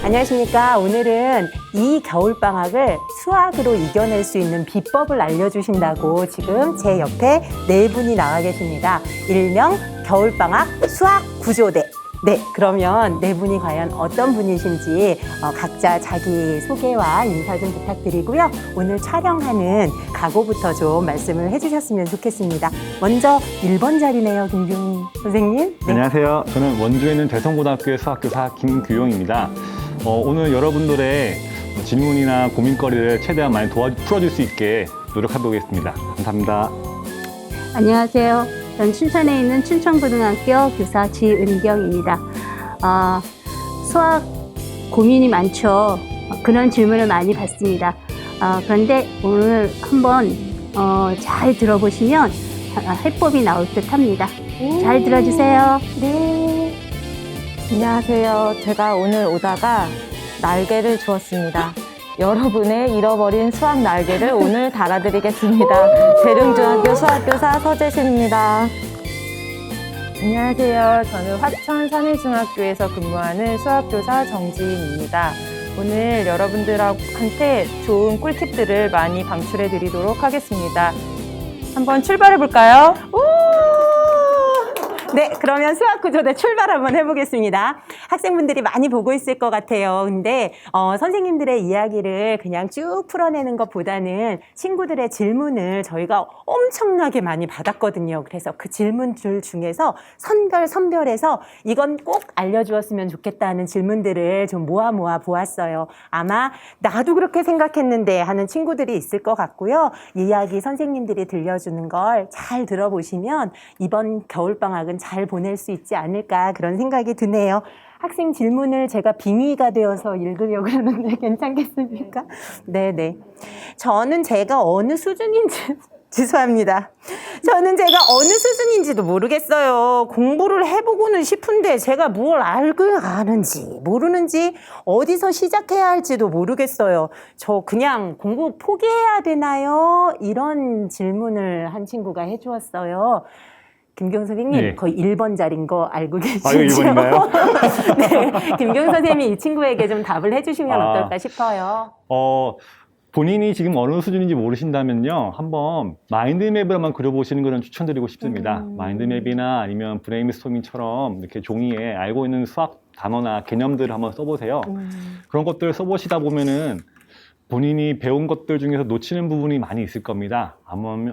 안녕하십니까. 오늘은 이 겨울방학을 수학으로 이겨낼 수 있는 비법을 알려주신다고 지금 제 옆에 네 분이 나와 계십니다. 일명 겨울방학 수학 구조대. 네, 그러면 네 분이 과연 어떤 분이신지 각자 자기 소개와 인사 좀 부탁드리고요. 오늘 촬영하는 각오부터 좀 말씀을 해주셨으면 좋겠습니다. 먼저 1번 자리네요, 김규용 선생님. 네. 안녕하세요. 저는 원주에 있는 대성고등학교의 수학교사 김규용입니다. 오늘 여러분들의 질문이나 고민거리를 최대한 많이 풀어줄 수 있게 노력해보겠습니다. 감사합니다. 안녕하세요. 전 춘천에 있는 춘천고등학교 교사 지은경입니다. 수학 고민이 많죠. 그런 질문을 많이 받습니다. 그런데 오늘 한번 잘 들어보시면 해법이 나올 듯 합니다. 잘 들어주세요. 네. 안녕하세요. 제가 오늘 오다가 날개를 주었습니다. 여러분의 잃어버린 수학 날개를 오늘 달아드리겠습니다. 대릉중학교 수학교사 서재신입니다. 안녕하세요. 저는 화천 산일중학교에서 근무하는 수학교사 정지인입니다. 오늘 여러분들한테 좋은 꿀팁들을 많이 방출해 드리도록 하겠습니다. 한번 출발해 볼까요? 네, 그러면 수학구조대 출발 한번 해보겠습니다. 학생분들이 많이 보고 있을 것 같아요. 근데 선생님들의 이야기를 그냥 쭉 풀어내는 것보다는 친구들의 질문을 저희가 엄청나게 많이 받았거든요. 그래서 그 질문들 중에서 선별해서 이건 꼭 알려주었으면 좋겠다는 질문들을 좀 모아 보았어요. 아마 나도 그렇게 생각했는데 하는 친구들이 있을 것 같고요. 이야기 선생님들이 들려주는 걸 잘 들어보시면 이번 겨울방학은 잘 보낼 수 있지 않을까 그런 생각이 드네요. 학생 질문을 제가 빙의가 되어서 읽으려고 그러는데 괜찮겠습니까? 네네. 저는 제가 어느 수준인지 죄송합니다. 저는 제가 어느 수준인지도 모르겠어요. 공부를 해보고는 싶은데 제가 뭘 알고 아는지 모르는지 어디서 시작해야 할지도 모르겠어요. 저 그냥 공부 포기해야 되나요? 이런 질문을 한 친구가 해주었어요. 김경 선생님, 네. 거의 1번 자리인 거 알고 계시죠? 이거 1번인가요? 네, 김경 선생님이 이 친구에게 좀 답을 해주시면 어떨까 싶어요. 본인이 지금 어느 수준인지 모르신다면요. 한번 마인드맵을 한번 그려보시는 걸 추천드리고 싶습니다. 마인드맵이나 아니면 브레인스토밍처럼 이렇게 종이에 알고 있는 수학 단어나 개념들을 한번 써보세요. 그런 것들을 써보시다 보면은 본인이 배운 것들 중에서 놓치는 부분이 많이 있을 겁니다.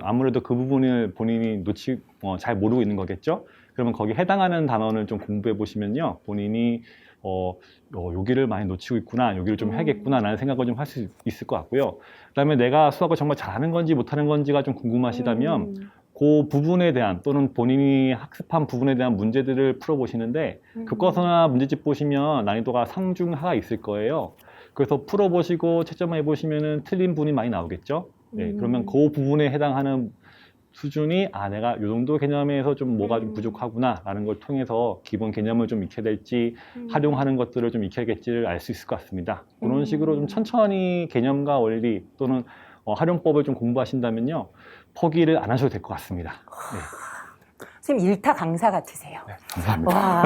아무래도 그 부분을 본인이 잘 모르고 있는 거겠죠? 그러면 거기에 해당하는 단어를 좀 공부해 보시면요. 본인이 여기를 많이 놓치고 있구나, 여기를 좀 해야겠구나 라는 생각을 좀 할 수 있을 것 같고요. 그 다음에 내가 수학을 정말 잘하는 건지 못하는 건지가 좀 궁금하시다면 그 부분에 대한 또는 본인이 학습한 부분에 대한 문제들을 풀어보시는데 교과서나 문제집 보시면 난이도가 상중하가 있을 거예요. 그래서 풀어보시고 채점해 보시면은 틀린 부분이 많이 나오겠죠. 네, 그러면 그 부분에 해당하는 수준이 내가 이 정도 개념에서 좀 뭐가 좀 부족하구나 라는 걸 통해서 기본 개념을 좀 익혀야 될지 활용하는 것들을 좀 익혀야겠지를 알 수 있을 것 같습니다. 그런 식으로 좀 천천히 개념과 원리 또는 활용법을 좀 공부하신다면요 포기를 안 하셔도 될 것 같습니다. 네. 선생님 일타 강사 같으세요. 네, 감사합니다. 와,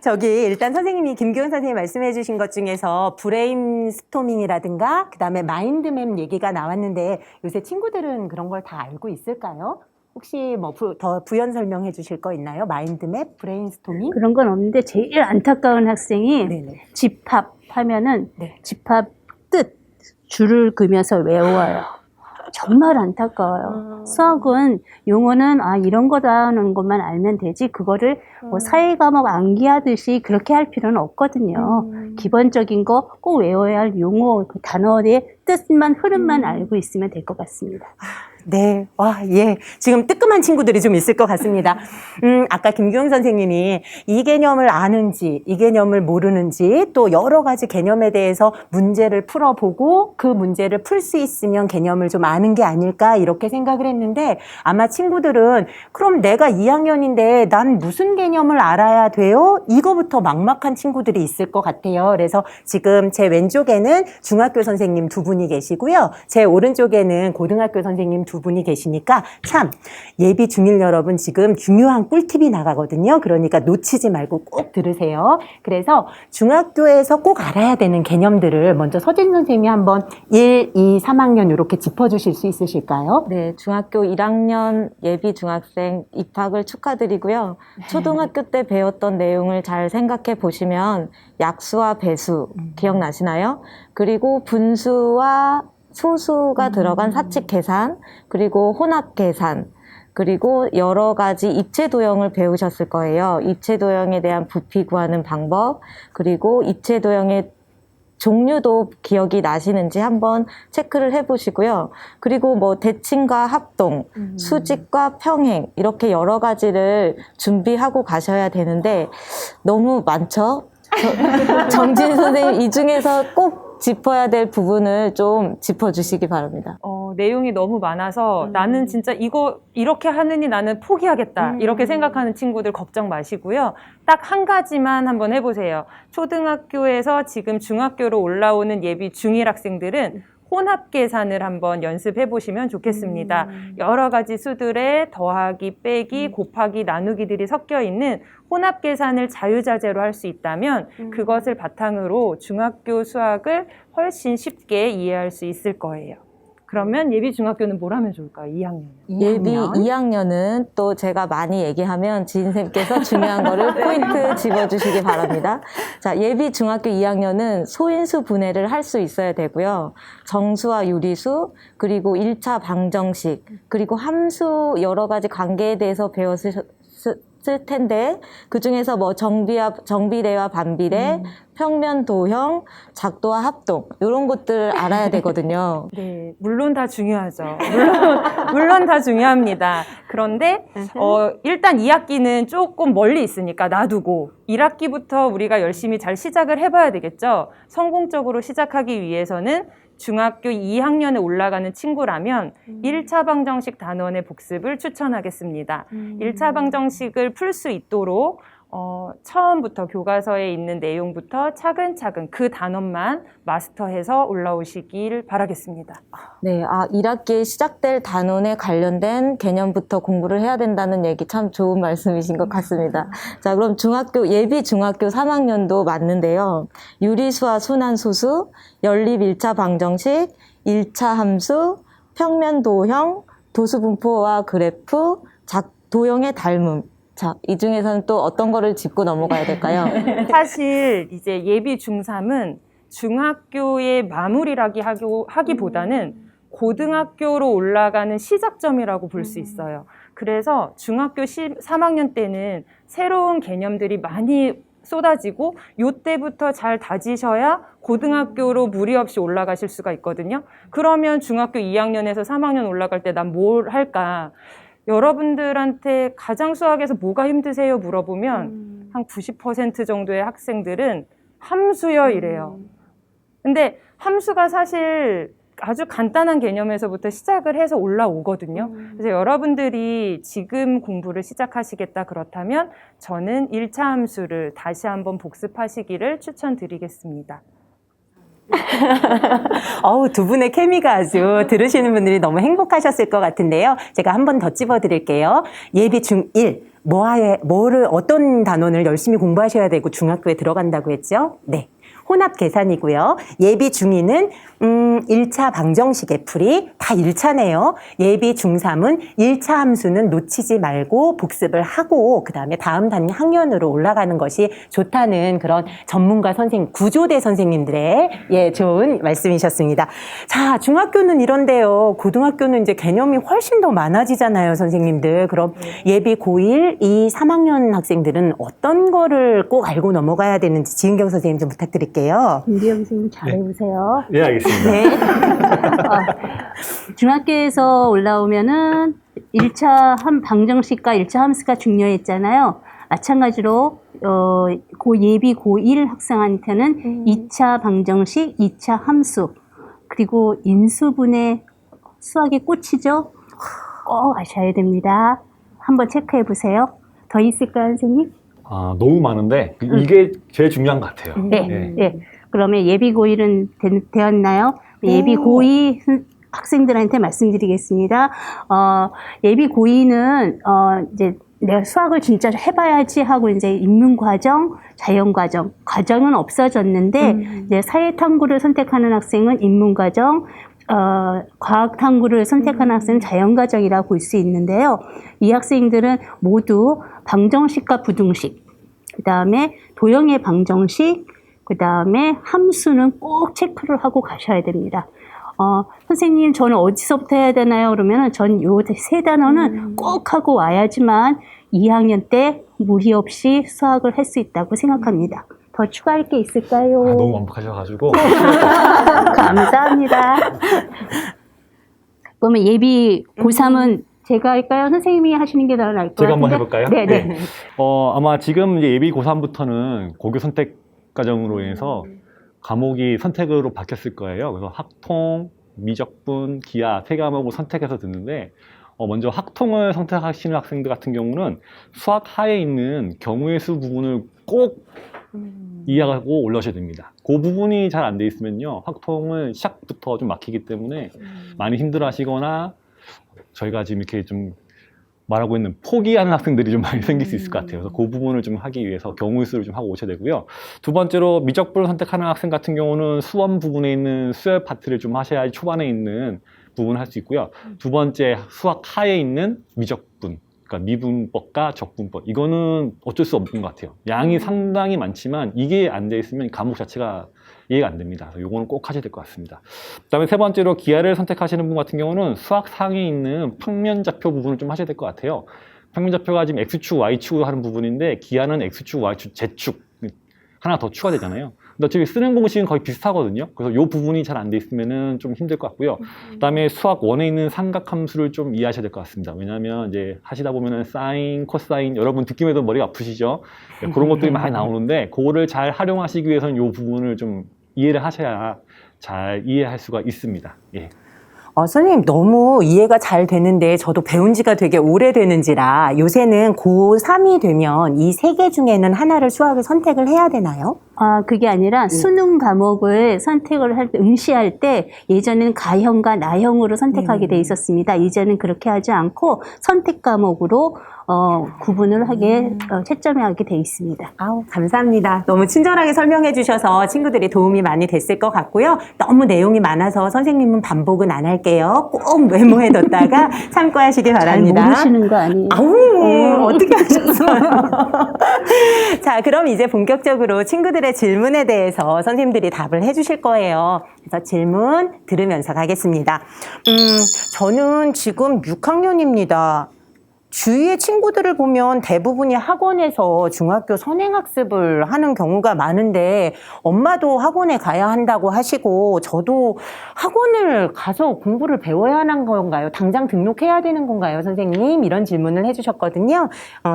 저기 일단 선생님이 김규현 선생님이 말씀해 주신 것 중에서 브레인스토밍이라든가 그다음에 마인드맵 얘기가 나왔는데 요새 친구들은 그런 걸 다 알고 있을까요? 혹시 뭐 더 부연 설명해 주실 거 있나요? 마인드맵, 브레인스토밍? 그런 건 없는데 제일 안타까운 학생이 네네. 집합하면은 네. 집합 뜻 줄을 그면서 외워요. 정말 안타까워요. 수학은 용어는 이런 거다는 것만 알면 되지 그거를 뭐 사회 과목 암기하듯이 그렇게 할 필요는 없거든요. 기본적인 거 꼭 외워야 할 용어 그 단어의 뜻만 흐름만 알고 있으면 될 것 같습니다. 네, 와, 예. 지금 뜨끔한 친구들이 좀 있을 것 같습니다. 아까 김규영 선생님이 이 개념을 아는지, 이 개념을 모르는지, 또 여러 가지 개념에 대해서 문제를 풀어보고 그 문제를 풀 수 있으면 개념을 좀 아는 게 아닐까, 이렇게 생각을 했는데, 아마 친구들은 그럼 내가 2학년인데 난 무슨 개념을 알아야 돼요? 이거부터 막막한 친구들이 있을 것 같아요. 그래서 지금 제 왼쪽에는 중학교 선생님 두 분이 계시고요. 제 오른쪽에는 고등학교 선생님 두 분이 계시니까 참 예비 중1 여러분 지금 중요한 꿀팁이 나가거든요. 그러니까 놓치지 말고 꼭 들으세요. 그래서 중학교에서 꼭 알아야 되는 개념들을 먼저 서진 선생님이 한번 1, 2, 3학년 이렇게 짚어주실 수 있으실까요? 네, 중학교 1학년 예비 중학생 입학을 축하드리고요. 초등학교 때 배웠던 내용을 잘 생각해 보시면 약수와 배수 기억나시나요? 그리고 분수와 소수가 들어간 사칙 계산, 그리고 혼합 계산, 그리고 여러 가지 입체 도형을 배우셨을 거예요. 입체 도형에 대한 부피 구하는 방법, 그리고 입체 도형의 종류도 기억이 나시는지 한번 체크를 해보시고요. 그리고 뭐 대칭과 합동, 수직과 평행 이렇게 여러 가지를 준비하고 가셔야 되는데 너무 많죠? 정진 선생님 이 중에서 꼭 짚어야 될 부분을 좀 짚어주시기 바랍니다. 내용이 너무 많아서 나는 진짜 이거 이렇게 하느니 나는 포기하겠다 이렇게 생각하는 친구들 걱정 마시고요. 딱 한 가지만 한번 해보세요. 초등학교에서 지금 중학교로 올라오는 예비 중1 학생들은 혼합 계산을 한번 연습해 보시면 좋겠습니다. 여러 가지 수들의 더하기, 빼기, 곱하기, 나누기들이 섞여 있는 혼합 계산을 자유자재로 할 수 있다면 그것을 바탕으로 중학교 수학을 훨씬 쉽게 이해할 수 있을 거예요. 그러면 예비 중학교는 뭘 하면 좋을까요? 2학년. 예비 2학년은 또 제가 많이 얘기하면 지인쌤께서 중요한 거를 포인트 집어주시기 바랍니다. 자, 예비 중학교 2학년은 소인수 분해를 할 수 있어야 되고요. 정수와 유리수, 그리고 1차 방정식, 그리고 함수 여러 가지 관계에 대해서 배웠을 텐데 그중에서 뭐 정비례와 반비례, 평면 도형, 작도와 합동 이런 것들 알아야 되거든요. 네, 물론 다 중요하죠. 물론 다 중요합니다. 그런데 일단 2학기는 조금 멀리 있으니까 놔두고 1학기부터 우리가 열심히 잘 시작을 해봐야 되겠죠. 성공적으로 시작하기 위해서는 중학교 2학년에 올라가는 친구라면 1차 방정식 단원의 복습을 추천하겠습니다. 1차 방정식을 풀 수 있도록 처음부터 교과서에 있는 내용부터 차근차근 그 단원만 마스터해서 올라오시길 바라겠습니다. 네, 1학기에 시작될 단원에 관련된 개념부터 공부를 해야 된다는 얘기 참 좋은 말씀이신 것 같습니다. 자, 그럼 예비 중학교 3학년도 맞는데요. 유리수와 순환소수, 연립 1차 방정식, 1차 함수, 평면 도형, 도수분포와 그래프, 도형의 닮음. 자, 이 중에서는 또 어떤 거를 짚고 넘어가야 될까요? 사실 이제 예비 중3은 중학교의 마무리라기보다는 고등학교로 올라가는 시작점이라고 볼 수 있어요. 그래서 중학교 3학년 때는 새로운 개념들이 많이 쏟아지고 요때부터 잘 다지셔야 고등학교로 무리 없이 올라가실 수가 있거든요. 그러면 중학교 2학년에서 3학년 올라갈 때 난 뭘 할까? 여러분들한테 가장 수학에서 뭐가 힘드세요? 물어보면 한 90% 정도의 학생들은 함수요 이래요. 근데 함수가 사실 아주 간단한 개념에서부터 시작을 해서 올라오거든요. 그래서 여러분들이 지금 공부를 시작하시겠다 그렇다면 저는 1차 함수를 다시 한번 복습하시기를 추천드리겠습니다. 두 분의 케미가 아주 들으시는 분들이 너무 행복하셨을 것 같은데요. 제가 한 번 더 찝어드릴게요. 예비 중1, 어떤 단원을 열심히 공부하셔야 되고 중학교에 들어간다고 했죠? 네. 혼합 계산이고요. 예비 중2는 1차 방정식의 풀이 다 1차네요. 예비 중3은 1차 함수는 놓치지 말고 복습을 하고 그다음에 다음 학년으로 올라가는 것이 좋다는 그런 전문가 선생님, 구조대 선생님들의 좋은 말씀이셨습니다. 자, 중학교는 이런데요. 고등학교는 이제 개념이 훨씬 더 많아지잖아요, 선생님들. 그럼 예비 고1, 2, 3학년 학생들은 어떤 거를 꼭 알고 넘어가야 되는지 지은경 선생님 좀 부탁드릴게요. 김비영 선생님 잘해보세요. 네, 알겠습니다. 네. 중학교에서 올라오면은 1차 방정식과 1차 함수가 중요했잖아요. 마찬가지로 예비 고1 학생한테는 2차 방정식, 2차 함수, 그리고 인수분해 수학의 꽃이죠. 꼭 아셔야 됩니다. 한번 체크해 보세요. 더 있을까요, 선생님? 너무 많은데 이게 제일 중요한 것 같아요. 네. 그러면 예비 고1은 되었나요? 예비 고2 학생들한테 말씀드리겠습니다. 예비 고이는 이제 내가 수학을 진짜 해봐야지 하고 이제 인문 과정, 자연 과정은 없어졌는데 이제 사회 탐구를 선택하는 학생은 인문 과정, 과학 탐구를 선택하는 학생은 자연 과정이라고 볼 수 있는데요. 이 학생들은 모두 방정식과 부등식, 그 다음에 도형의 방정식, 그 다음에 함수는 꼭 체크를 하고 가셔야 됩니다. 선생님, 저는 어디서부터 해야 되나요? 그러면 전 요 세 단어는 꼭 하고 와야지만 2학년 때 무리 없이 수학을 할 수 있다고 생각합니다. 더 추가할 게 있을까요? 너무 완벽하셔가지고. 감사합니다. 그러면 예비 고3은 제가 할까요? 선생님이 하시는 게 더 나을 것 같은데. 제가 한번 해볼까요? 네네. 네. 아마 지금 이제 예비 고3부터는 고교 선택 과정으로 인해서 과목이 선택으로 바뀌었을 거예요. 그래서 학통, 미적분, 기하 세 과목을 선택해서 듣는데 먼저 학통을 선택하시는 학생들 같은 경우는 수학 하에 있는 경우의 수 부분을 꼭 이해하고 올라오셔야 됩니다. 그 부분이 잘 안 돼 있으면요, 학통은 시작부터 좀 막히기 때문에 많이 힘들어 하시거나 저희가 지금 이렇게 좀 말하고 있는 포기하는 학생들이 좀 많이 생길 수 있을 것 같아요. 그래서 그 부분을 좀 하기 위해서 경우의 수를 좀 하고 오셔야 되고요. 두 번째로 미적분을 선택하는 학생 같은 경우는 수원 부분에 있는 수열 파트를 좀 하셔야지 초반에 있는 부분을 할 수 있고요. 두 번째, 수학 하에 있는 미적분, 그러니까 미분법과 적분법, 이거는 어쩔 수 없는 것 같아요. 양이 상당히 많지만 이게 안 돼 있으면 과목 자체가 이해가 안 됩니다. 그래서 이거는 꼭 하셔야 될 것 같습니다. 그다음에 세 번째로 기하를 선택하시는 분 같은 경우는 수학 상에 있는 평면좌표 부분을 좀 하셔야 될 것 같아요. 평면좌표가 지금 X축, Y축으로 하는 부분인데 기하는 X축, Y축, Z축 하나 더 추가되잖아요. 근데 어차피 쓰는 공식은 거의 비슷하거든요. 그래서 이 부분이 잘 안 돼 있으면은 좀 힘들 것 같고요. 그다음에 수학 1에 있는 삼각함수를 좀 이해하셔야 될 것 같습니다. 왜냐하면 이제 하시다 보면은 사인, 코사인, 여러분 듣기만 해도 머리가 아프시죠? 네, 그런 것들이 많이 나오는데 그거를 잘 활용하시기 위해서는 이 부분을 좀 이해를 하셔야 잘 이해할 수가 있습니다. 예. 선생님 너무 이해가 잘 되는데 저도 배운 지가 되게 오래되는지라 요새는 고3이 되면 이 세 개 중에는 하나를 수학을 선택을 해야 되나요? 그게 아니라 수능 과목을 선택을 할 때, 응시할 때 예전에는 가형과 나형으로 선택하게 돼 있었습니다. 이제는 그렇게 하지 않고 선택 과목으로 구분을 하게, 채점을 하게 돼 있습니다. 아우, 감사합니다. 너무 친절하게 설명해 주셔서 친구들이 도움이 많이 됐을 것 같고요. 너무 내용이 많아서 선생님은 반복은 안 할게요. 꼭 메모해 뒀다가 참고하시기 바랍니다. 잘 모르시는 거 아니에요? 아우, 어떻게 하셨어요? 자, 그럼 이제 본격적으로 친구들의 질문에 대해서 선생님들이 답을 해 주실 거예요. 그래서 질문 들으면서 가겠습니다. 저는 지금 6학년입니다. 주위의 친구들을 보면 대부분이 학원에서 중학교 선행학습을 하는 경우가 많은데 엄마도 학원에 가야 한다고 하시고 저도 학원을 가서 공부를 배워야 하는 건가요? 당장 등록해야 되는 건가요, 선생님? 이런 질문을 해주셨거든요.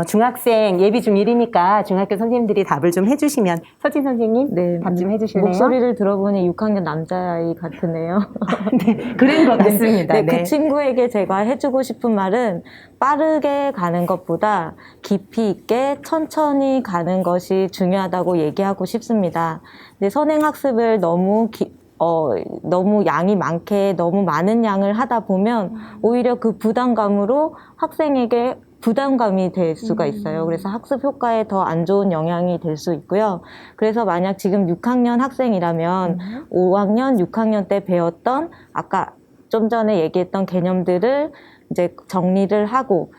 중학생 예비 중1이니까 중학교 선생님들이 답을 좀 해주시면 서진 선생님 네, 답 좀 해주실래요? 목소리를 들어보니 6학년 남자아이 같으네요. 네, 그런 것 같습니다. 네, 네. 그 친구에게 제가 해주고 싶은 말은 빠르게 가는 것보다 깊이 있게 천천히 가는 것이 중요하다고 얘기하고 싶습니다. 근데 선행학습을 너무 양이 많게 너무 많은 양을 하다 보면 오히려 그 부담감으로 학생에게 부담감이 될 수가 있어요. 그래서 학습 효과에 더 안 좋은 영향이 될 수 있고요. 그래서 만약 지금 6학년 학생이라면 5학년, 6학년 때 배웠던 아까 좀 전에 얘기했던 개념들을 이제 정리를 하고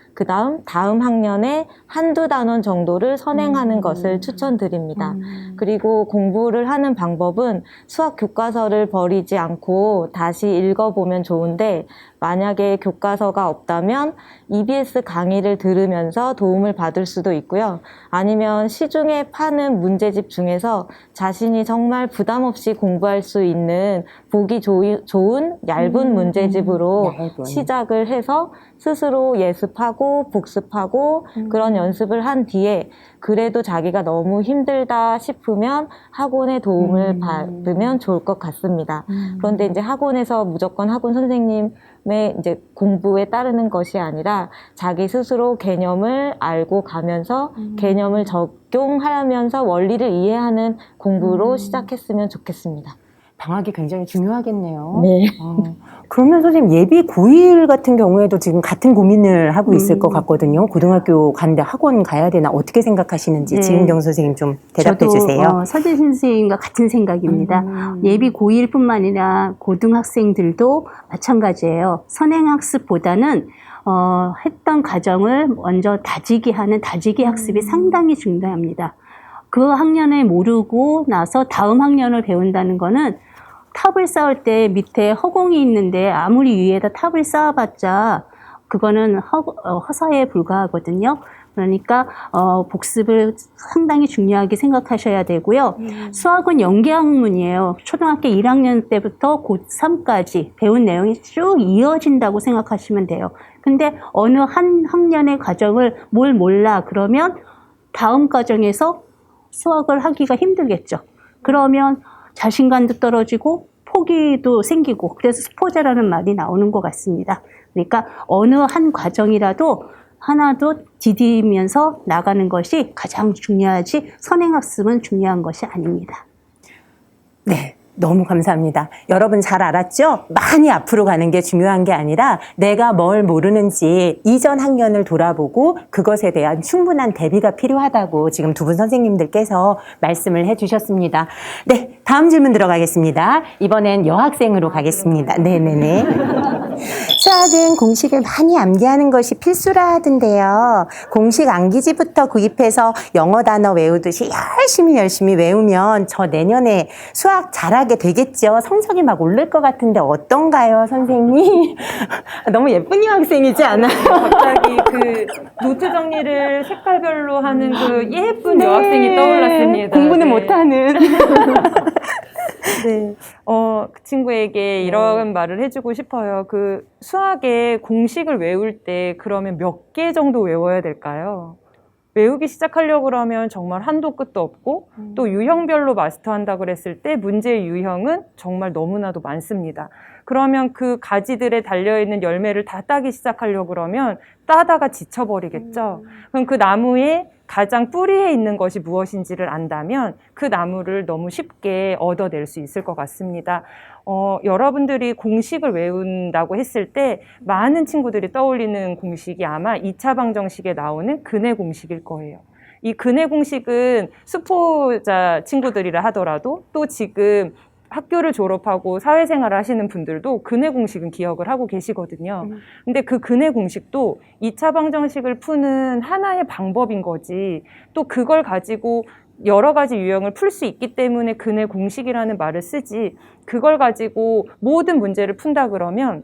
다음 학년에 한두 단원 정도를 선행하는 것을 추천드립니다. 그리고 공부를 하는 방법은 수학 교과서를 버리지 않고 다시 읽어보면 좋은데 만약에 교과서가 없다면 EBS 강의를 들으면서 도움을 받을 수도 있고요. 아니면 시중에 파는 문제집 중에서 자신이 정말 부담 없이 공부할 수 있는 보기 좋은 얇은 문제집으로 시작을 해서 스스로 예습하고 복습하고 그런 연습을 한 뒤에 그래도 자기가 너무 힘들다 싶으면 학원의 도움을 받으면 좋을 것 같습니다. 그런데 이제 학원에서 무조건 학원 선생님의 이제 공부에 따르는 것이 아니라 자기 스스로 개념을 알고 가면서 개념을 적용하면서 원리를 이해하는 공부로 시작했으면 좋겠습니다. 방학이 굉장히 중요하겠네요. 네. 그러면 선생님 예비 고1 같은 경우에도 지금 같은 고민을 하고 있을 것 같거든요. 고등학교 가는데 학원 가야 되나 어떻게 생각하시는지 네. 지은경 선생님 좀 대답해 저도 주세요. 서진 선생님과 같은 생각입니다. 예비 고1뿐만 아니라 고등학생들도 마찬가지예요. 선행학습보다는 했던 과정을 먼저 다지기 하는 다지기 학습이 상당히 중요합니다. 그 학년을 모르고 나서 다음 학년을 배운다는 거는 탑을 쌓을 때 밑에 허공이 있는데 아무리 위에다 탑을 쌓아봤자 그거는 허사에 불과하거든요. 그러니까 복습을 상당히 중요하게 생각하셔야 되고요. 수학은 연계학문이에요. 초등학교 1학년 때부터 고3까지 배운 내용이 쭉 이어진다고 생각하시면 돼요. 근데 어느 한 학년의 과정을 뭘 몰라 그러면 다음 과정에서 수학을 하기가 힘들겠죠. 그러면 자신감도 떨어지고 포기도 생기고 그래서 스포자라는 말이 나오는 것 같습니다. 그러니까 어느 한 과정이라도 하나도 디디면서 나가는 것이 가장 중요하지 선행학습은 중요한 것이 아닙니다. 네. 너무 감사합니다. 여러분 잘 알았죠? 많이 앞으로 가는 게 중요한 게 아니라 내가 뭘 모르는지 이전 학년을 돌아보고 그것에 대한 충분한 대비가 필요하다고 지금 두 분 선생님들께서 말씀을 해주셨습니다. 네, 다음 질문 들어가겠습니다. 이번엔 여학생으로 가겠습니다. 네네네. 수학은 공식을 많이 암기하는 것이 필수라 하던데요. 공식 암기지부터 구입해서 영어 단어 외우듯이 열심히 외우면 저 내년에 수학 잘하게 되겠죠. 성적이 막 오를 것 같은데 어떤가요, 선생님? 너무 예쁜 여학생이지 않아요? 갑자기 그 노트 정리를 색깔별로 하는 그 예쁜 여학생이 떠올랐습니다. 공부는 네. 못하는. 네. 그 친구에게 이런 말을 해주고 싶어요. 그 수학의 공식을 외울 때 그러면 몇 개 정도 외워야 될까요? 외우기 시작하려고 그러면 정말 한도 끝도 없고 또 유형별로 마스터한다고 그랬을 때 문제의 유형은 정말 너무나도 많습니다. 그러면 그 가지들에 달려있는 열매를 다 따기 시작하려고 그러면 따다가 지쳐버리겠죠. 그럼 그 나무의 가장 뿌리에 있는 것이 무엇인지를 안다면 그 나무를 너무 쉽게 얻어낼 수 있을 것 같습니다. 여러분들이 공식을 외운다고 했을 때 많은 친구들이 떠올리는 공식이 아마 2차 방정식에 나오는 근해 공식일 거예요. 이 근해 공식은 수포자 친구들이라 하더라도 또 지금 학교를 졸업하고 사회생활을 하시는 분들도 근해 공식은 기억을 하고 계시거든요. 근데 그 근해 공식도 2차 방정식을 푸는 하나의 방법인 거지 또 그걸 가지고 여러 가지 유형을 풀 수 있기 때문에 근해 공식이라는 말을 쓰지 그걸 가지고 모든 문제를 푼다 그러면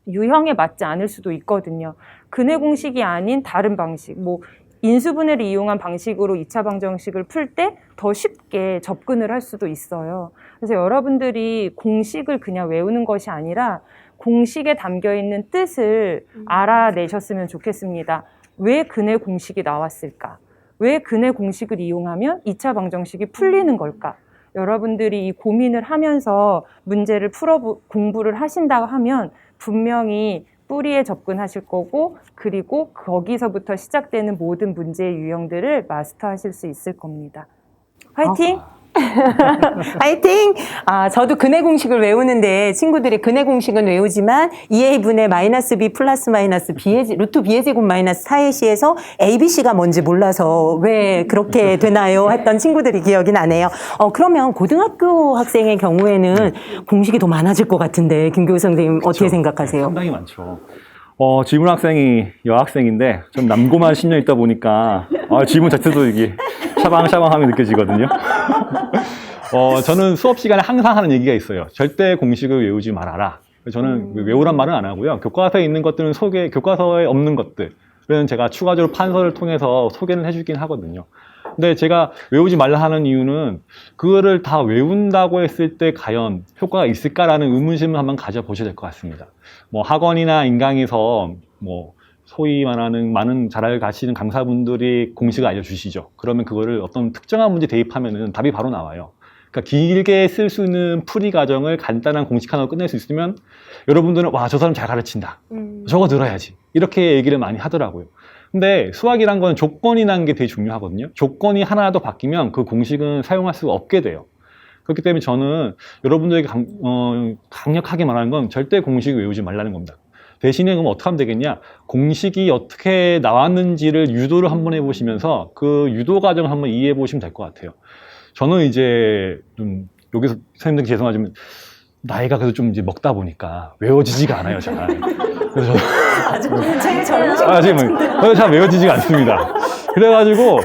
유형에 맞지 않을 수도 있거든요. 근해 공식이 아닌 다른 방식, 뭐 인수분해를 이용한 방식으로 2차 방정식을 풀 때 더 쉽게 접근을 할 수도 있어요. 그래서 여러분들이 공식을 그냥 외우는 것이 아니라 공식에 담겨있는 뜻을 알아내셨으면 좋겠습니다. 왜 근해 공식이 나왔을까? 왜 근해 공식을 이용하면 2차 방정식이 풀리는 걸까? 여러분들이 이 고민을 하면서 문제를 공부를 하신다고 하면 분명히 뿌리에 접근하실 거고 그리고 거기서부터 시작되는 모든 문제의 유형들을 마스터하실 수 있을 겁니다. 화이팅! 화이팅! 저도 근해 공식을 외우는데 친구들이 근해 공식은 외우지만 2a분의 마이너스 b 플러스 마이너스 루트 b의 제곱 마이너스 4ac에서 abc가 뭔지 몰라서 왜 그렇게 되나요? 했던 친구들이 기억이 나네요. 그러면 고등학교 학생의 경우에는 공식이 더 많아질 것 같은데 김교우 선생님 어떻게 생각하세요? 상당히 많죠. 질문 학생이 여학생인데 좀 남고만 10년 있다 보니까 질문 자체도 이게 샤방샤방함이 느껴지거든요. 저는 수업 시간에 항상 하는 얘기가 있어요. 절대 공식을 외우지 말아라. 저는 외우란 말은 안 하고요. 교과서에 있는 것들은 교과서에 없는 것들은 제가 추가적으로 판서를 통해서 소개를 해주긴 하거든요. 근데 제가 외우지 말라 하는 이유는 그거를 다 외운다고 했을 때 과연 효과가 있을까라는 의문심을 한번 가져보셔야 될 것 같습니다. 뭐 학원이나 인강에서 뭐 소위 말하는 많은 잘 가시는 강사분들이 공식을 알려주시죠. 그러면 그거를 어떤 특정한 문제 대입하면은 답이 바로 나와요. 그러니까 길게 쓸 수 있는 풀이 과정을 간단한 공식 하나로 끝낼 수 있으면 여러분들은 와, 저 사람 잘 가르친다. 저거 들어야지. 이렇게 얘기를 많이 하더라고요. 근데 수학이란 건 조건이라는 게 되게 중요하거든요. 조건이 하나라도 바뀌면 그 공식은 사용할 수가 없게 돼요. 그렇기 때문에 저는 여러분들에게 강력하게 말하는 건 절대 공식을 외우지 말라는 겁니다. 대신에 그럼 어떻게 하면 되겠냐? 공식이 어떻게 나왔는지를 유도를 한번 해보시면서 그 유도 과정을 한번 이해해 보시면 될 것 같아요. 저는 이제 좀 여기서 선생님들 죄송하지만 나이가 그래도 좀 이제 먹다 보니까 외워지지가 않아요, 잘. 그래서 지금 잘 외워지지가 않습니다. 그래가지고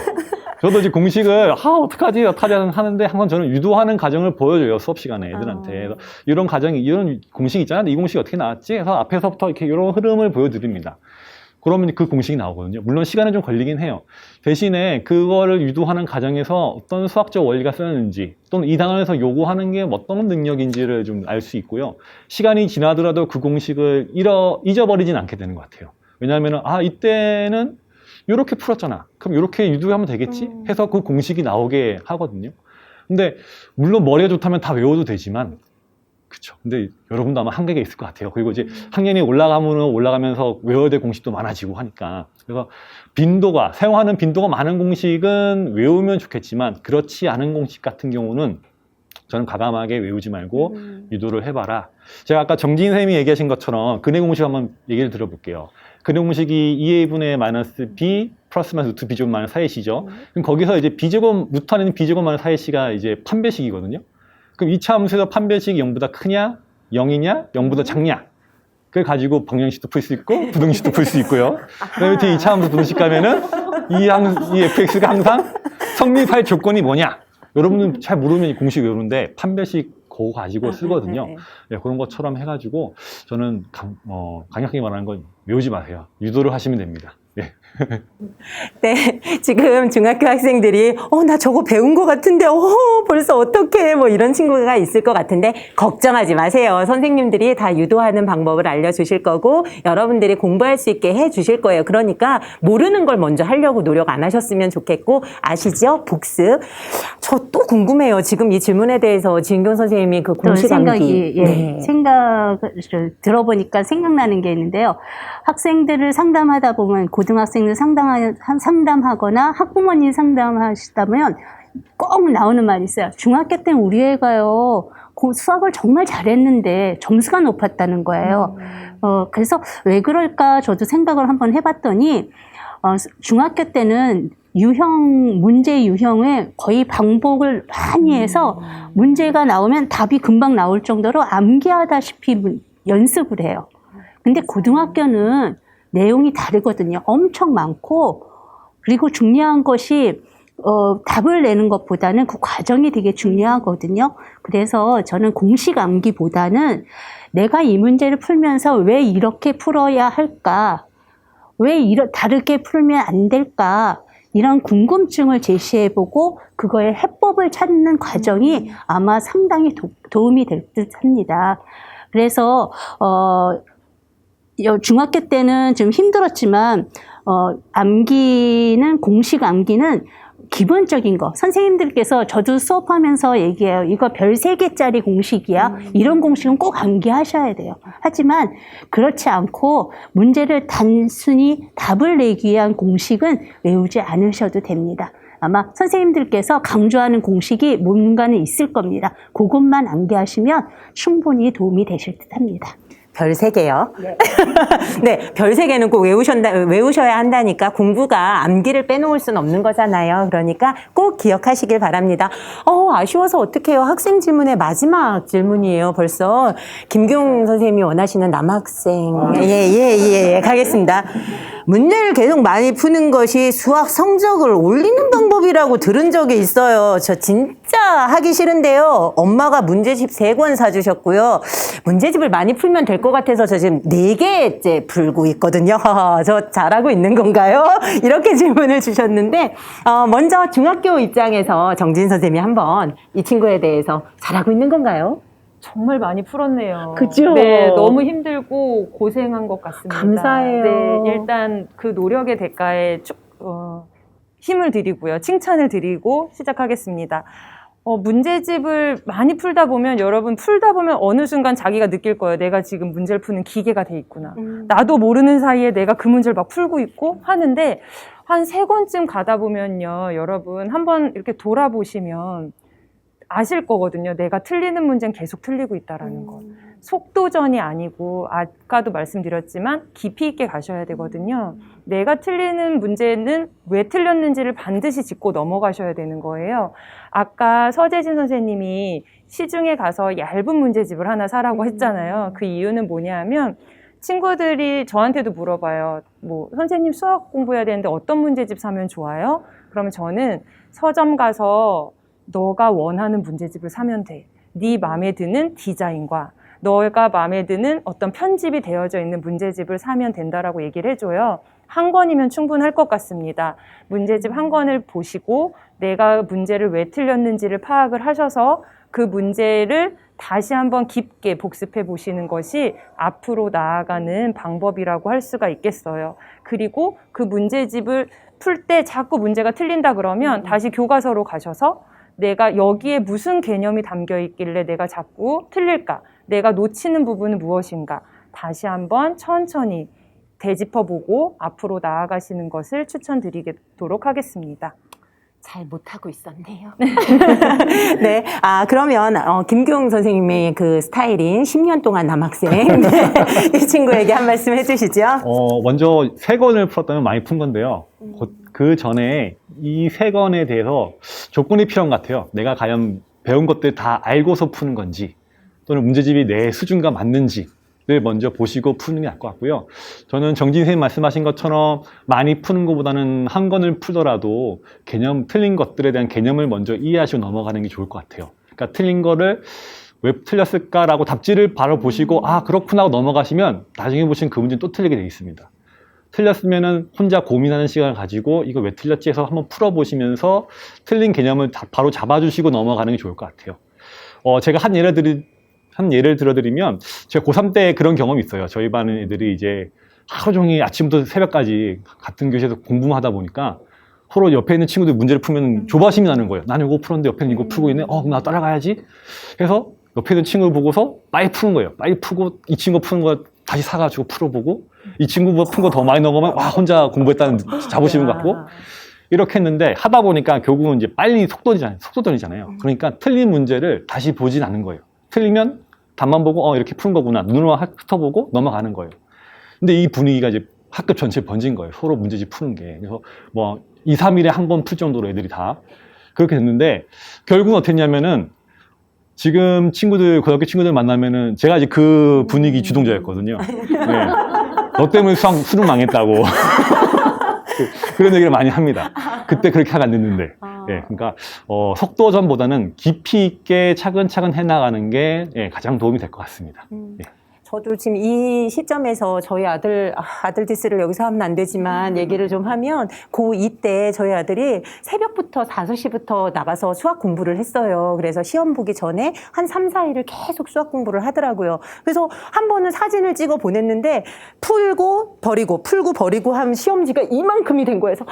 저도 이제 공식을 어떡하지 하는데 항상 저는 유도하는 과정을 보여줘요, 수업 시간에 애들한테. 그래서 이런 과정이 이런 공식 있잖아요. 이 공식이 어떻게 나왔지? 그래서 앞에서부터 이렇게 이런 흐름을 보여드립니다. 그러면 그 공식이 나오거든요. 물론 시간은 좀 걸리긴 해요. 대신에 그거를 유도하는 과정에서 어떤 수학적 원리가 쓰였는지 또는 이 단원에서 요구하는 게 어떤 능력인지를 좀 알 수 있고요. 시간이 지나더라도 그 공식을 잊어버리진 않게 되는 것 같아요. 왜냐하면 이때는 이렇게 풀었잖아. 그럼 이렇게 유도하면 되겠지? 해서 그 공식이 나오게 하거든요. 근데 물론 머리가 좋다면 다 외워도 되지만 그쵸. 근데 여러분도 아마 한계가 있을 것 같아요. 그리고 이제 학년이 올라가면서 외워야 될 공식도 많아지고 하니까. 그래서 사용하는 빈도가 많은 공식은 외우면 좋겠지만 그렇지 않은 공식 같은 경우는 저는 과감하게 외우지 말고 유도를 해봐라. 제가 아까 정진 선생님이 얘기하신 것처럼 근해 공식 한번 얘기를 들어볼게요. 근해 공식이 2a분의 마이너스 b 플러스 마이너스 루트 b제곱 마이너스 4ac죠. 그럼 거기서 이제 b제곱, 루트 안에 있는 b제곱 마이너스 4ac가 이제 판별식이거든요. 그럼 2차 함수에서 판별식이 0보다 크냐, 0이냐, 0보다 작냐. 그걸 가지고 방정식도 풀 수 있고, 부등식도 풀 수 있고요. 그다음에 뒤에 2차 함수 부등식 가면은 이 fx가 항상 성립할 조건이 뭐냐. 여러분은 잘 모르면 이 공식 외우는데 판별식 그거 가지고 쓰거든요. 네, 그런 것처럼 해가지고 저는 강력하게 말하는 건 외우지 마세요. 유도를 하시면 됩니다. 네. 네, 지금 중학교 학생들이 나 저거 배운 것 같은데 벌써 어떡해 뭐 이런 친구가 있을 것 같은데 걱정하지 마세요. 선생님들이 다 유도하는 방법을 알려주실 거고 여러분들이 공부할 수 있게 해주실 거예요. 그러니까 모르는 걸 먼저 하려고 노력 안 하셨으면 좋겠고 아시죠? 복습. 저 또 궁금해요. 지금 이 질문에 대해서 지은경 선생님이 그 공식 암기 생각을 들어보니까 생각나는 게 있는데요. 학생들을 상담하다 보면 고등학생들 상담하거나 학부모님 상담하시다면 꼭 나오는 말이 있어요. 중학교 때 우리 애가요 수학을 정말 잘했는데 점수가 높았다는 거예요. 그래서 왜 그럴까 저도 생각을 한번 해봤더니 중학교 때는 문제 유형에 거의 반복을 많이 해서 문제가 나오면 답이 금방 나올 정도로 암기하다시피 연습을 해요. 근데 고등학교는 내용이 다르거든요. 엄청 많고 그리고 중요한 것이 답을 내는 것보다는 그 과정이 되게 중요하거든요. 그래서 저는 공식 암기보다는 내가 이 문제를 풀면서 왜 이렇게 풀어야 할까? 왜 다르게 풀면 안 될까? 이런 궁금증을 제시해보고 그거의 해법을 찾는 과정이 아마 상당히 도움이 될 듯 합니다. 그래서 중학교 때는 좀 힘들었지만 공식 암기는 기본적인 거 선생님들께서 저도 수업하면서 얘기해요. 이거 별 3개짜리 공식이야. 이런 공식은 꼭 암기하셔야 돼요. 하지만 그렇지 않고 문제를 단순히 답을 내기 위한 공식은 외우지 않으셔도 됩니다. 아마 선생님들께서 강조하는 공식이 뭔가는 있을 겁니다. 그것만 암기하시면 충분히 도움이 되실 듯 합니다. 별 3개요. 네. 네, 별 3개는 꼭 외우셔야 한다니까 공부가 암기를 빼놓을 수는 없는 거잖아요. 그러니까 꼭 기억하시길 바랍니다. 아쉬워서 어떡해요. 학생 질문의 마지막 질문이에요. 벌써 김경 선생님이 원하시는 남학생. 예, 가겠습니다. 문제를 계속 많이 푸는 것이 수학 성적을 올리는 방법이라고 들은 적이 있어요. 저 진짜 하기 싫은데요. 엄마가 문제집 3권 사주셨고요. 문제집을 많이 풀면 될 것 같아서 저 지금 4개째 풀고 있거든요. 저 잘하고 있는 건가요? 이렇게 질문을 주셨는데 먼저 중학교 입장에서 정진 선생님이 한번 이 친구에 대해서 잘하고 있는 건가요? 정말 많이 풀었네요. 그죠? 네, 너무 힘들고 고생한 것 같습니다. 감사해요. 네, 일단 그 노력의 대가에 힘을 드리고요. 칭찬을 드리고 시작하겠습니다. 문제집을 많이 풀다 보면 어느 순간 자기가 느낄 거예요. 내가 지금 문제를 푸는 기계가 돼 있구나. 나도 모르는 사이에 내가 그 문제를 막 풀고 있고 하는데 한 3권쯤 가다 보면요. 여러분 한번 이렇게 돌아보시면 아실 거거든요. 내가 틀리는 문제는 계속 틀리고 있다라는 거. 속도전이 아니고 아까도 말씀드렸지만 깊이 있게 가셔야 되거든요. 내가 틀리는 문제는 왜 틀렸는지를 반드시 짚고 넘어가셔야 되는 거예요. 아까 서재진 선생님이 시중에 가서 얇은 문제집을 하나 사라고 했잖아요. 그 이유는 뭐냐면 친구들이 저한테도 물어봐요. 뭐 선생님 수학 공부해야 되는데 어떤 문제집 사면 좋아요? 그러면 저는 서점 가서 너가 원하는 문제집을 사면 돼. 네 마음에 드는 디자인과 너가 마음에 드는 어떤 편집이 되어져 있는 문제집을 사면 된다라고 얘기를 해줘요. 한 권이면 충분할 것 같습니다. 문제집 한 권을 보시고 내가 문제를 왜 틀렸는지를 파악을 하셔서 그 문제를 다시 한번 깊게 복습해 보시는 것이 앞으로 나아가는 방법이라고 할 수가 있겠어요. 그리고 그 문제집을 풀 때 자꾸 문제가 틀린다 그러면 다시 교과서로 가셔서 내가 여기에 무슨 개념이 담겨 있길래 내가 자꾸 틀릴까? 내가 놓치는 부분은 무엇인가? 다시 한번 천천히 되짚어보고 앞으로 나아가시는 것을 추천드리도록 하겠습니다. 잘 못하고 있었네요. 네. 그러면, 김규웅 선생님의 그 스타일인 10년 동안 남학생. 네. 이 친구에게 한 말씀 해주시죠. 먼저 3권을 풀었다면 많이 푼 건데요. 그 전에 이 3권에 대해서 조건이 필요한 것 같아요. 내가 과연 배운 것들 다 알고서 푸는 건지, 또는 문제집이 내 수준과 맞는지를 먼저 보시고 푸는 게 나을 것 같고요. 저는 정진 선생님 말씀하신 것처럼 많이 푸는 것보다는 한 권을 풀더라도 틀린 것들에 대한 개념을 먼저 이해하시고 넘어가는 게 좋을 것 같아요. 그러니까 틀린 거를 왜 틀렸을까라고 답지를 바로 보시고 그렇구나 하고 넘어가시면 나중에 보시면 그 문제는 또 틀리게 되어 있습니다. 틀렸으면은 혼자 고민하는 시간을 가지고 이거 왜 틀렸지 해서 한번 풀어보시면서 틀린 개념을 바로 잡아주시고 넘어가는 게 좋을 것 같아요. 제가 한 예를 들어드리면 제가 고3 때 그런 경험이 있어요. 저희 반 애들이 이제 하루 종일 아침부터 새벽까지 같은 교실에서 공부만 하다 보니까 서로 옆에 있는 친구들 문제를 풀면 조바심이 나는 거예요. 나는 이거 풀었는데 옆에는 이거 풀고 있네. 그럼 나 따라가야지. 해서 옆에 있는 친구를 보고서 빨리 푸는 거예요. 빨리 푸고 이 친구 푸는 거 다시 사가지고 풀어보고 이 친구보다 푼 거 더 많이 넘어가면 혼자 공부했다는 자부심을 갖고 이렇게 했는데 하다 보니까 결국은 이제 빨리 속도전이잖아요. 그러니까 틀린 문제를 다시 보진 않는 거예요. 틀리면 답만 보고 이렇게 푸는 거구나 눈으로 훑어보고 넘어가는 거예요. 근데 이 분위기가 이제 학급 전체에 번진 거예요. 서로 문제집 푸는 게. 그래서 2, 3일에 한 번 풀 정도로 애들이 다 그렇게 됐는데 결국은 어떻게 했냐면은 지금 고등학교 친구들 만나면은 제가 이제 그 분위기 주동자였거든요. 네. 너 때문에 수능 망했다고. 그런 얘기를 많이 합니다. 그때 그렇게 하면 안 됐는데. 네, 그러니까 속도전보다는 깊이 있게 차근차근 해나가는 게 가장 도움이 될 것 같습니다. 네. 저도 지금 이 시점에서 저희 아들 디스를 여기서 하면 안 되지만 얘기를 좀 하면 고2 때 저희 아들이 새벽부터 5시부터 나가서 수학 공부를 했어요. 그래서 시험 보기 전에 한 3, 4일을 계속 수학 공부를 하더라고요. 그래서 한 번은 사진을 찍어 보냈는데 풀고 버리고 하면 시험지가 이만큼이 된 거예요. 그래서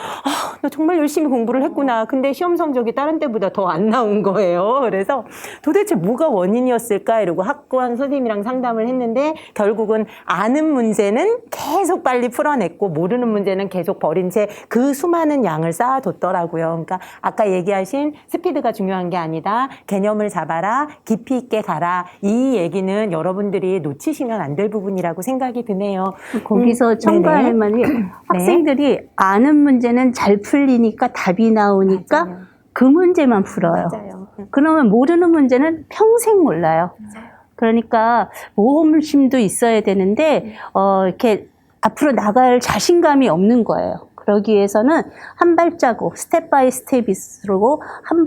나 정말 열심히 공부를 했구나. 근데 시험 성적이 다른 때보다 더 안 나온 거예요. 그래서 도대체 뭐가 원인이었을까 이러고 학교한 선생님이랑 상담을 했는데 결국은 아는 문제는 계속 빨리 풀어냈고 모르는 문제는 계속 버린 채 그 수많은 양을 쌓아뒀더라고요. 그러니까 아까 얘기하신 스피드가 중요한 게 아니다. 개념을 잡아라. 깊이 있게 가라. 이 얘기는 여러분들이 놓치시면 안 될 부분이라고 생각이 드네요. 거기서 첨가할 만이 학생들이 아는 문제는 잘 풀리니까 답이 나오니까 맞아요. 그 문제만 풀어요. 맞아요. 그러면 모르는 문제는 평생 몰라요. 그러니까 모험심도 있어야 되는데 이렇게 앞으로 나갈 자신감이 없는 거예요. 그러기 위해서는 한 발자국, 스텝 바이 스텝으로 한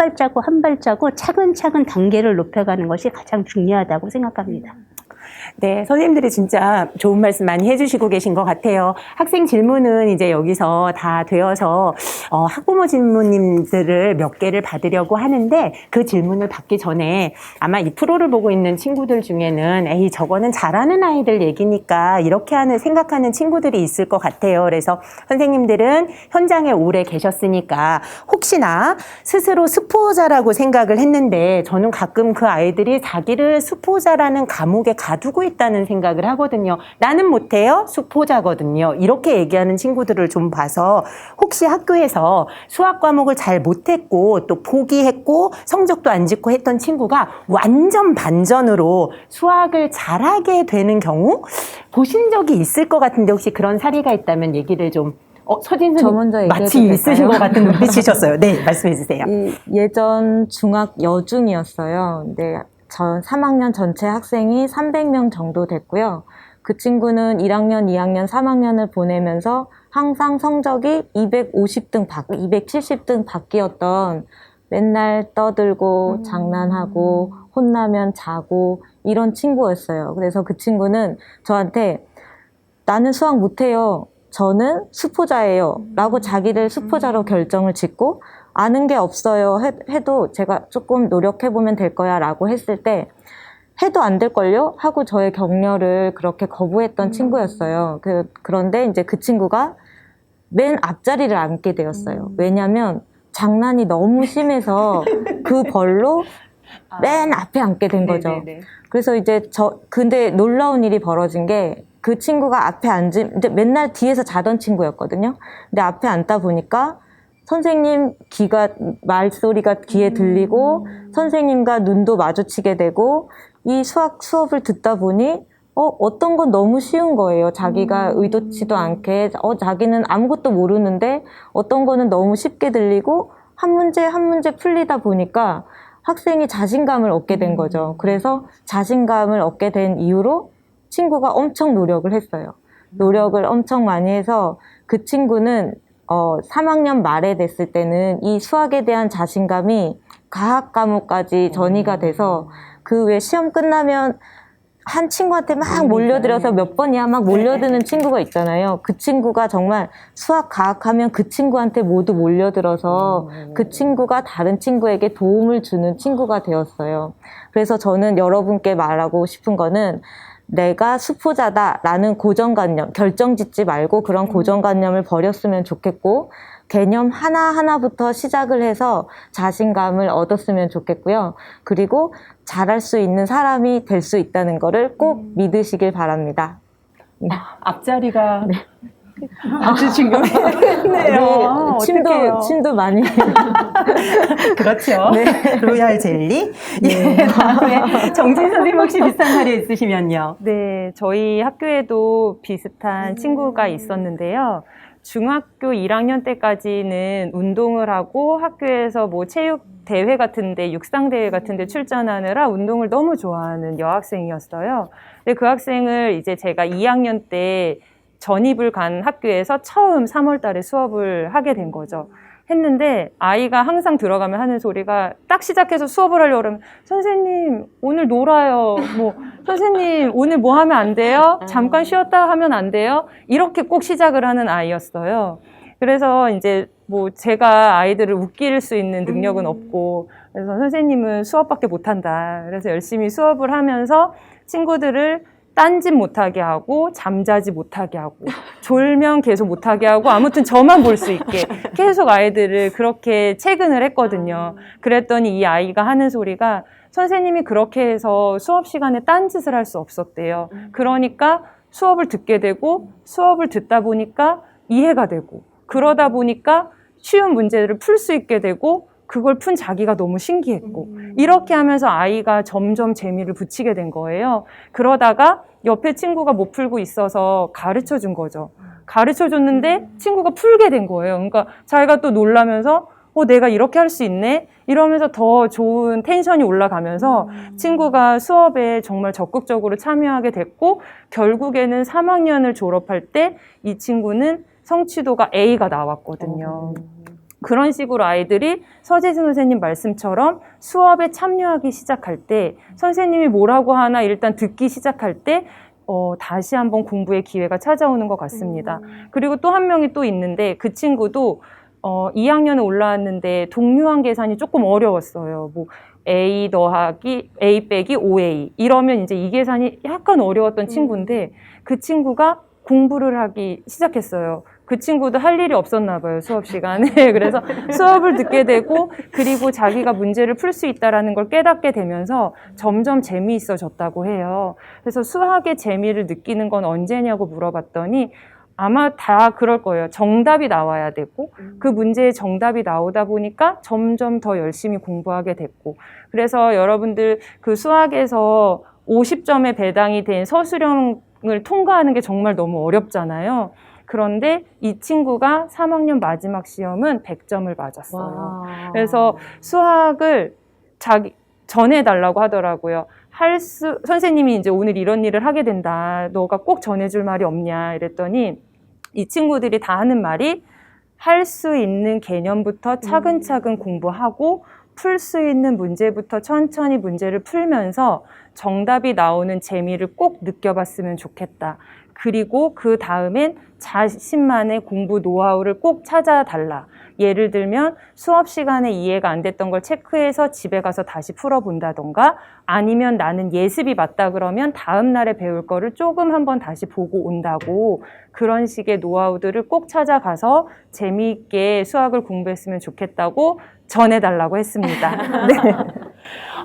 발자국 차근차근 단계를 높여가는 것이 가장 중요하다고 생각합니다. 네, 선생님들이 진짜 좋은 말씀 많이 해주시고 계신 것 같아요. 학생 질문은 이제 여기서 다 되어서 학부모 질문님들을 몇 개를 받으려고 하는데 그 질문을 받기 전에 아마 이 프로를 보고 있는 친구들 중에는 에이 저거는 잘하는 아이들 얘기니까 이렇게 생각하는 친구들이 있을 것 같아요. 그래서 선생님들은 현장에 오래 계셨으니까 혹시나 스스로 수포자라고 생각을 했는데 저는 가끔 그 아이들이 자기를 수포자라는 감옥에 가두고 두고 있다는 생각을 하거든요. 나는 못해요? 수포자거든요. 이렇게 얘기하는 친구들을 좀 봐서 혹시 학교에서 수학 과목을 잘 못했고 또 포기했고 성적도 안 찍고 했던 친구가 완전 반전으로 수학을 잘하게 되는 경우 보신 적이 있을 것 같은데 혹시 그런 사례가 있다면 얘기를 좀 서진 저 선생님 먼저 얘기해도 마치 될까요? 있으신 것 같은 눈빛이셨어요. 네, 말씀해 주세요. 예전 중학 여중이었어요. 근데 전 3학년 전체 학생이 300명 정도 됐고요. 그 친구는 1학년, 2학년, 3학년을 보내면서 항상 성적이 250등, 270등 밖이었던 맨날 떠들고 장난하고 혼나면 자고 이런 친구였어요. 그래서 그 친구는 저한테 나는 수학 못해요. 저는 수포자예요. 라고 자기를 수포자로 결정을 짓고 아는 게 없어요. 해도 제가 조금 노력해보면 될 거야 라고 했을 때 해도 안 될걸요? 하고 저의 격려를 그렇게 거부했던 친구였어요. 그런데 이제 그 친구가 맨 앞자리를 앉게 되었어요. 왜냐면 장난이 너무 심해서 그 벌로 맨 앞에 앉게 된 거죠. 네네네. 그래서 이제 근데 놀라운 일이 벌어진 게 그 친구가 앞에 이제 맨날 뒤에서 자던 친구였거든요. 근데 앞에 앉다 보니까 선생님 말소리가 귀에 들리고 선생님과 눈도 마주치게 되고 이 수업을 듣다 보니 어떤 건 너무 쉬운 거예요. 자기가 의도치도 않게 자기는 아무것도 모르는데 어떤 거는 너무 쉽게 들리고 한 문제 한 문제 풀리다 보니까 학생이 자신감을 얻게 된 거죠. 그래서 자신감을 얻게 된 이후로 친구가 엄청 노력을 했어요. 노력을 엄청 많이 해서 그 친구는 3학년 말에 됐을 때는 이 수학에 대한 자신감이 과학 과목까지 전이가 돼서 그 외 시험 끝나면 한 친구한테 막 몰려들어서 몇 번이야 막 몰려드는 친구가 있잖아요. 그 친구가 정말 수학, 과학 하면 그 친구한테 모두 몰려들어서 그 친구가 다른 친구에게 도움을 주는 친구가 되었어요. 그래서 저는 여러분께 말하고 싶은 거는 내가 수포자다라는 고정관념, 결정짓지 말고 그런 고정관념을 버렸으면 좋겠고 개념 하나하나부터 시작을 해서 자신감을 얻었으면 좋겠고요. 그리고 잘할 수 있는 사람이 될 수 있다는 거를 꼭 믿으시길 바랍니다. 앞자리가 아주 중요해요. 침도 많이. 그렇죠. 로얄 젤리. 예, 다음에 정진 선생님 혹시 비슷한 사례 있으시면요. 네, 저희 학교에도 비슷한 친구가 있었는데요. 중학교 1학년 때까지는 운동을 하고 학교에서 뭐 체육 대회 같은데, 육상 대회 같은데 출전하느라 운동을 너무 좋아하는 여학생이었어요. 근데 그 학생을 이제 제가 2학년 때 전입을 간 학교에서 처음 3월 달에 수업을 하게 된 거죠. 했는데 아이가 항상 들어가면 하는 소리가 딱 시작해서 수업을 하려고 그러면 선생님 오늘 놀아요. 뭐 선생님 오늘 뭐 하면 안 돼요? 잠깐 쉬었다 하면 안 돼요? 이렇게 꼭 시작을 하는 아이였어요. 그래서 이제 뭐 제가 아이들을 웃길 수 있는 능력은 없고 그래서 선생님은 수업밖에 못한다. 그래서 열심히 수업을 하면서 친구들을 딴짓 못하게 하고 잠자지 못하게 하고 졸면 계속 못하게 하고 아무튼 저만 볼 수 있게 계속 아이들을 그렇게 체근을 했거든요. 그랬더니 이 아이가 하는 소리가 선생님이 그렇게 해서 수업 시간에 딴짓을 할 수 없었대요. 그러니까 수업을 듣게 되고 수업을 듣다 보니까 이해가 되고 그러다 보니까 쉬운 문제를 풀 수 있게 되고 그걸 푼 자기가 너무 신기했고 이렇게 하면서 아이가 점점 재미를 붙이게 된 거예요. 그러다가 옆에 친구가 못 풀고 있어서 가르쳐 준 거죠. 가르쳐 줬는데 친구가 풀게 된 거예요. 그러니까 자기가 또 놀라면서 내가 이렇게 할 수 있네? 이러면서 더 좋은 텐션이 올라가면서 친구가 수업에 정말 적극적으로 참여하게 됐고 결국에는 3학년을 졸업할 때 이 친구는 성취도가 A가 나왔거든요. 그런 식으로 아이들이 서재승 선생님 말씀처럼 수업에 참여하기 시작할 때 선생님이 뭐라고 하나 일단 듣기 시작할 때 다시 한번 공부의 기회가 찾아오는 것 같습니다. 그리고 또 한 명이 또 있는데 그 친구도 2학년에 올라왔는데 동류항 계산이 조금 어려웠어요. 뭐 A 더하기 A 빼기 5A 이러면 이제 이 계산이 약간 어려웠던 친구인데 그 친구가 공부를 하기 시작했어요. 그 친구도 할 일이 없었나 봐요, 수업 시간에. 그래서 수업을 듣게 되고, 그리고 자기가 문제를 풀 수 있다라는 걸 깨닫게 되면서 점점 재미있어졌다고 해요. 그래서 수학의 재미를 느끼는 건 언제냐고 물어봤더니 아마 다 그럴 거예요. 정답이 나와야 되고, 그 문제의 정답이 나오다 보니까 점점 더 열심히 공부하게 됐고, 그래서 여러분들 그 수학에서 50점에 배당이 된 서술형을 통과하는 게 정말 너무 어렵잖아요. 그런데 이 친구가 3학년 마지막 시험은 100점을 맞았어요. 그래서 수학을 전해달라고 하더라고요. 선생님이 이제 오늘 이런 일을 하게 된다. 너가 꼭 전해줄 말이 없냐 이랬더니 이 친구들이 다 하는 말이 할 수 있는 개념부터 차근차근 공부하고 풀 수 있는 문제부터 천천히 문제를 풀면서 정답이 나오는 재미를 꼭 느껴봤으면 좋겠다. 그리고 그 다음엔 자신만의 공부 노하우를 꼭 찾아달라. 예를 들면 수업 시간에 이해가 안 됐던 걸 체크해서 집에 가서 다시 풀어본다던가, 아니면 나는 예습이 맞다 그러면 다음 날에 배울 거를 조금 한번 다시 보고 온다고, 그런 식의 노하우들을 꼭 찾아가서 재미있게 수학을 공부했으면 좋겠다고 전해달라고 했습니다. 네.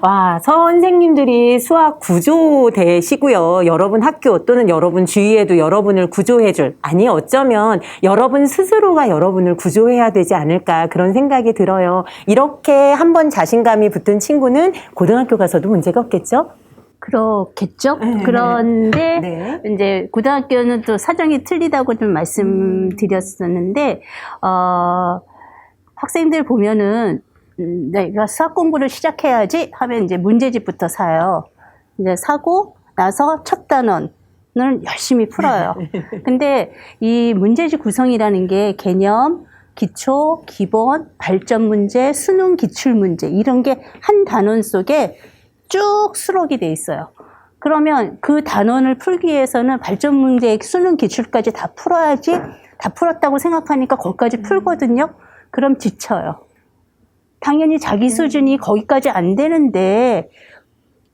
와, 선생님들이 수학 구조대시고요. 여러분 학교 또는 여러분 주위에도 여러분을 구조해줄, 아니 어쩌면 여러분 스스로가 여러분을 구조해야 되지 않을까, 그런 생각이 들어요. 이렇게 한번 자신감이 붙은 친구는 고등학교 가서도 문제가 없겠죠? 그렇겠죠. 그런데 네. 이제 고등학교는 또 사정이 틀리다고 좀 말씀드렸었는데, 학생들 보면은 내가 수학 공부를 시작해야지 하면 이제 문제집부터 사요. 이제 사고 나서 첫 단원을 열심히 풀어요. 근데 이 문제집 구성이라는 게 개념, 기초, 기본, 발전 문제, 수능 기출 문제, 이런 게 한 단원 속에 쭉 수록이 돼 있어요. 그러면 그 단원을 풀기 위해서는 발전 문제, 수능 기출까지 다 풀어야지, 다 풀었다고 생각하니까 거기까지 풀거든요. 그럼 지쳐요. 당연히 자기 수준이 거기까지 안 되는데,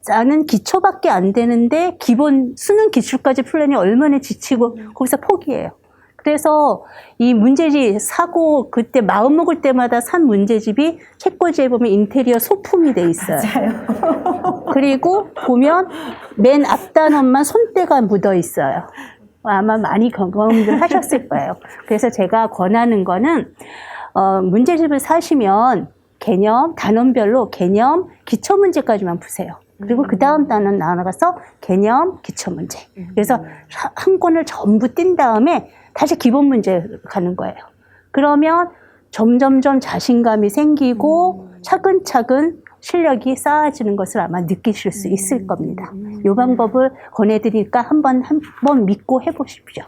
나는 기초밖에 안 되는데 기본 수능 기출까지 풀려니 얼마나 지치고 거기서 포기해요. 그래서 이 문제집 사고, 그때 마음 먹을 때마다 산 문제집이 책꽂이에 보면 인테리어 소품이 돼 있어요. 맞아요. 그리고 보면 맨 앞 단원만 손때가 묻어 있어요. 아마 많이 경험들 하셨을 거예요. 그래서 제가 권하는 거는 문제집을 사시면 개념, 단원별로 개념, 기초 문제까지만 푸세요. 그리고 그 다음 단원 나눠가서 개념, 기초 문제. 그래서 한 권을 전부 띈 다음에 다시 기본 문제 가는 거예요. 그러면 점점점 자신감이 생기고 차근차근 실력이 쌓아지는 것을 아마 느끼실 수 있을 겁니다. 이 방법을 권해드리니까 한번 믿고 해보십시오.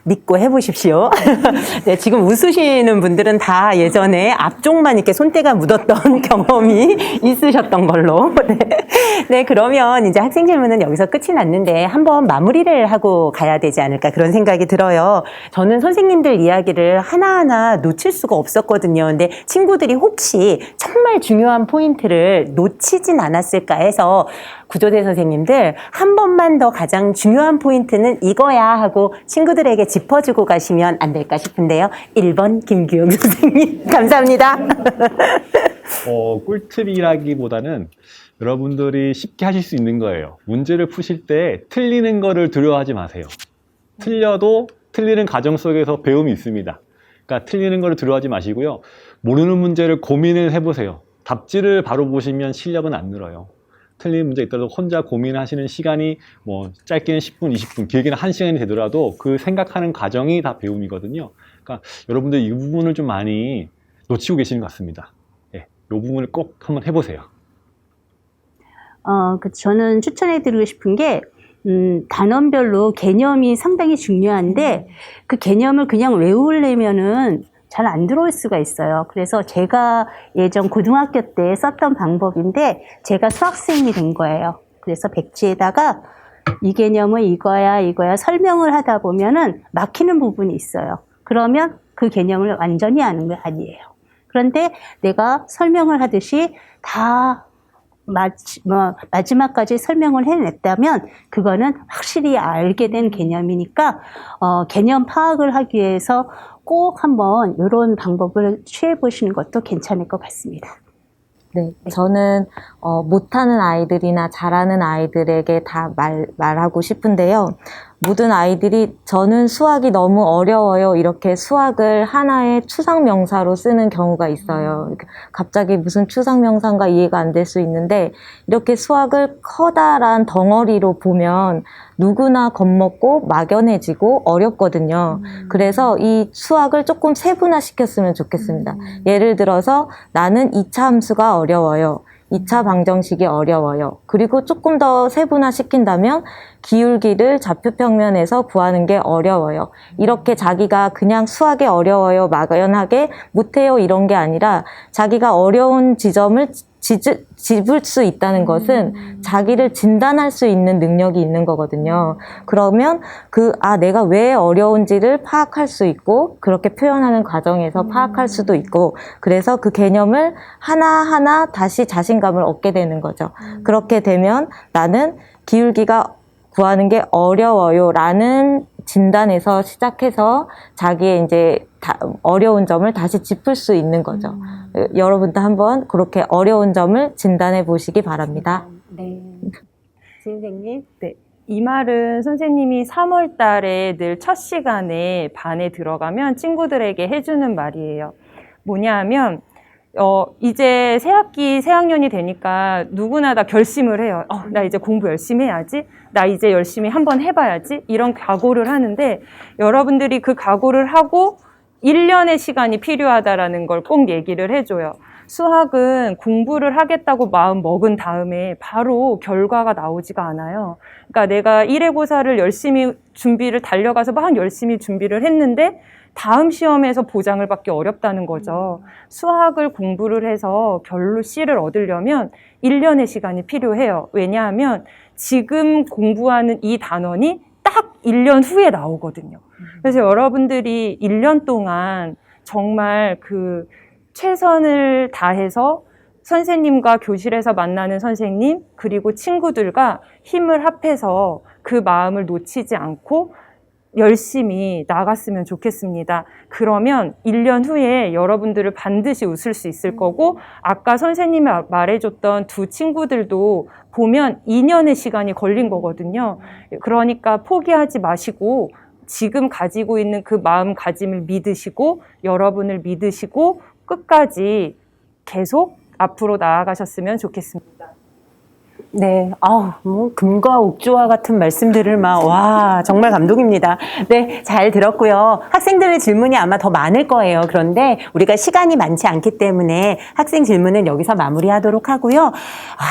믿고 해보십시오. 네, 지금 웃으시는 분들은 다 예전에 앞쪽만 이렇게 손때가 묻었던 경험이 있으셨던 걸로. 네. 네, 그러면 이제 학생 질문은 여기서 끝이 났는데 한번 마무리를 하고 가야 되지 않을까, 그런 생각이 들어요. 저는 선생님들 이야기를 하나하나 놓칠 수가 없었거든요. 근데 친구들이 혹시 정말 중요한 포인트를 놓치진 않았을까 해서 구조대 선생님들 한 번만 더 가장 중요한 포인트는 이거야 하고 친구들에게 짚어주고 가시면 안 될까 싶은데요. 1번 김규영 선생님 감사합니다. 꿀팁이라기보다는 여러분들이 쉽게 하실 수 있는 거예요. 문제를 푸실 때 틀리는 거를 두려워하지 마세요. 틀려도 틀리는 과정 속에서 배움이 있습니다. 그러니까 틀리는 거를 두려워하지 마시고요. 모르는 문제를 고민을 해보세요. 답지를 바로 보시면 실력은 안 늘어요. 틀린 문제 있더라도 혼자 고민하시는 시간이 뭐 짧게는 10분, 20분, 길게는 1시간이 되더라도 그 생각하는 과정이 다 배움이거든요. 그러니까 여러분들 이 부분을 좀 많이 놓치고 계시는 것 같습니다. 이 부분을 꼭 한번 해보세요. 저는 추천해드리고 싶은 게, 단원별로 개념이 상당히 중요한데, 그 개념을 그냥 외우려면은 잘 안 들어올 수가 있어요. 그래서 제가 예전 고등학교 때 썼던 방법인데, 제가 수학생이 된 거예요. 그래서 백지에다가 이 개념은 이거야 설명을 하다 보면은 막히는 부분이 있어요. 그러면 그 개념을 완전히 아는 게 아니에요. 그런데 내가 설명을 하듯이 다 마지막까지 설명을 해냈다면 그거는 확실히 알게 된 개념이니까 개념 파악을 하기 위해서 꼭 한번 이런 방법을 취해 보시는 것도 괜찮을 것 같습니다. 네, 저는 못하는 아이들이나 잘하는 아이들에게 다 말하고 싶은데요. 모든 아이들이 저는 수학이 너무 어려워요. 이렇게 수학을 하나의 추상명사로 쓰는 경우가 있어요. 갑자기 무슨 추상명사인가 이해가 안 될 수 있는데 이렇게 수학을 커다란 덩어리로 보면 누구나 겁먹고 막연해지고 어렵거든요. 그래서 이 수학을 조금 세분화시켰으면 좋겠습니다. 예를 들어서 나는 2차 함수가 어려워요. 2차 방정식이 어려워요. 그리고 조금 더 세분화시킨다면 기울기를 좌표평면에서 구하는 게 어려워요. 이렇게 자기가 그냥 수학이 어려워요, 막연하게 못해요 이런 게 아니라 자기가 어려운 지점을 짚을 수 있다는 것은 자기를 진단할 수 있는 능력이 있는 거거든요. 그러면 내가 왜 어려운지를 파악할 수 있고 그렇게 표현하는 과정에서 파악할 수도 있고 그래서 그 개념을 하나하나 다시 자신감을 얻게 되는 거죠. 그렇게 되면 나는 기울기가 구하는 게 어려워요 라는 진단에서 시작해서 자기의 이제 어려운 점을 다시 짚을 수 있는 거죠. 여러분도 한번 그렇게 어려운 점을 진단해 보시기 바랍니다. 네. 선생님. 네. 이 말은 선생님이 3월 달에 늘 첫 시간에 반에 들어가면 친구들에게 해주는 말이에요. 뭐냐 하면, 이제 새 학기, 새 학년이 되니까 누구나 다 결심을 해요. 나 이제 공부 열심히 해야지. 나 이제 열심히 한번 해봐야지. 이런 각오를 하는데 여러분들이 그 각오를 하고 1년의 시간이 필요하다라는 걸 꼭 얘기를 해줘요. 수학은 공부를 하겠다고 마음 먹은 다음에 바로 결과가 나오지가 않아요. 그러니까 내가 1회고사를 열심히 달려가서 막 열심히 준비를 했는데 다음 시험에서 보장을 받기 어렵다는 거죠. 수학을 공부를 해서 결로 C를 얻으려면 1년의 시간이 필요해요. 왜냐하면 지금 공부하는 이 단원이 딱 1년 후에 나오거든요. 그래서 여러분들이 1년 동안 정말 최선을 다해서 선생님과 교실에서 만나는 선생님 그리고 친구들과 힘을 합해서 그 마음을 놓치지 않고 열심히 나갔으면 좋겠습니다. 그러면 1년 후에 여러분들을 반드시 웃을 수 있을 거고 아까 선생님이 말해줬던 두 친구들도 보면 2년의 시간이 걸린 거거든요. 그러니까 포기하지 마시고 지금 가지고 있는 그 마음가짐을 믿으시고 여러분을 믿으시고 끝까지 계속 앞으로 나아가셨으면 좋겠습니다. 네, 금과 옥조와 같은 말씀들을 정말 감동입니다. 네, 잘 들었고요. 학생들의 질문이 아마 더 많을 거예요. 그런데 우리가 시간이 많지 않기 때문에 학생 질문은 여기서 마무리하도록 하고요.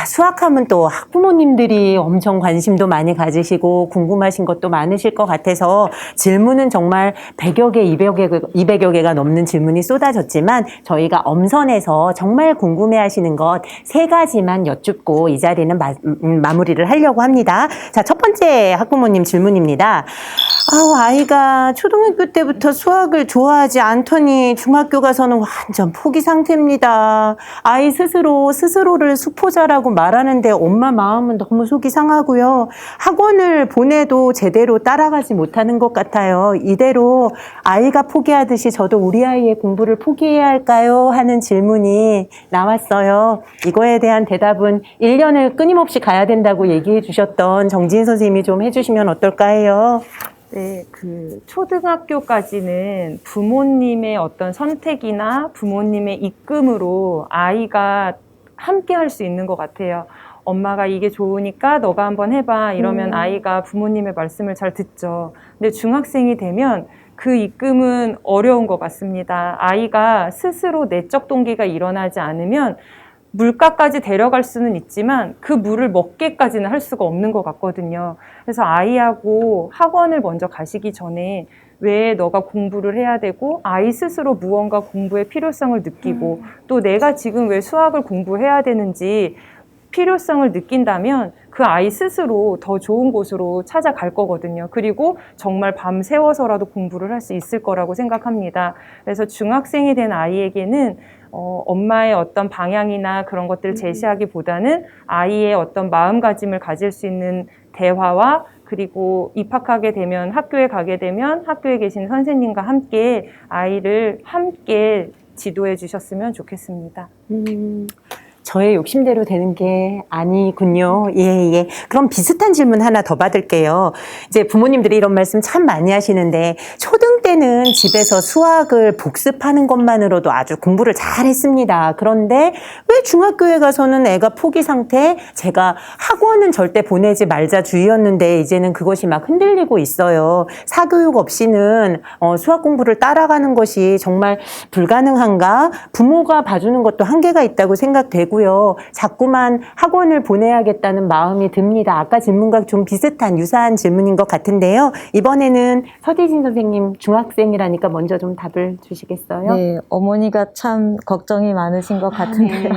수학하면 또 학부모님들이 엄청 관심도 많이 가지시고 궁금하신 것도 많으실 것 같아서 질문은 정말 100여 개, 200여 개가 넘는 질문이 쏟아졌지만 저희가 엄선해서 정말 궁금해하시는 것 3가지만 여쭙고 이 자리는 마무리를 하려고 합니다. 자, 첫 번째 학부모님 질문입니다. 아이가 초등학교 때부터 수학을 좋아하지 않더니 중학교 가서는 완전 포기 상태입니다. 아이 스스로를 수포자라고 말하는데 엄마 마음은 너무 속이 상하고요. 학원을 보내도 제대로 따라가지 못하는 것 같아요. 이대로 아이가 포기하듯이 저도 우리 아이의 공부를 포기해야 할까요? 하는 질문이 나왔어요. 이거에 대한 대답은 1년을 끊임없이 가야 된다고 얘기해 주셨던 정지인 선생님이 좀 해주시면 어떨까 해요. 네, 초등학교까지는 부모님의 어떤 선택이나 부모님의 이끌음으로 아이가 함께 할 수 있는 것 같아요. 엄마가 이게 좋으니까 너가 한번 해봐 이러면 아이가 부모님의 말씀을 잘 듣죠. 근데 중학생이 되면 그 입금은 어려운 것 같습니다. 아이가 스스로 내적 동기가 일어나지 않으면 물가까지 데려갈 수는 있지만 그 물을 먹게까지는 할 수가 없는 것 같거든요. 그래서 아이하고 학원을 먼저 가시기 전에 왜 너가 공부를 해야 되고 아이 스스로 무언가 공부의 필요성을 느끼고 또 내가 지금 왜 수학을 공부해야 되는지 필요성을 느낀다면 그 아이 스스로 더 좋은 곳으로 찾아갈 거거든요. 그리고 정말 밤 새워서라도 공부를 할 수 있을 거라고 생각합니다. 그래서 중학생이 된 아이에게는 엄마의 어떤 방향이나 그런 것들을 제시하기보다는 아이의 어떤 마음가짐을 가질 수 있는 대화와 그리고 입학하게 되면 학교에 가게 되면 학교에 계신 선생님과 함께 아이를 함께 지도해 주셨으면 좋겠습니다. 저의 욕심대로 되는 게 아니군요. 예, 예. 그럼 비슷한 질문 하나 더 받을게요. 이제 부모님들이 이런 말씀 참 많이 하시는데, 초등 때는 집에서 수학을 복습하는 것만으로도 아주 공부를 잘 했습니다. 그런데 왜 중학교에 가서는 애가 포기 상태? 제가 학원은 절대 보내지 말자 주의였는데, 이제는 그것이 막 흔들리고 있어요. 사교육 없이는 수학 공부를 따라가는 것이 정말 불가능한가? 부모가 봐주는 것도 한계가 있다고 생각되고요. 자꾸만 학원을 보내야겠다는 마음이 듭니다. 아까 질문과 좀 비슷한 유사한 질문인 것 같은데요. 이번에는 서대진 선생님 중학생이라니까 먼저 좀 답을 주시겠어요? 네, 어머니가 참 걱정이 많으신 것 같은데요.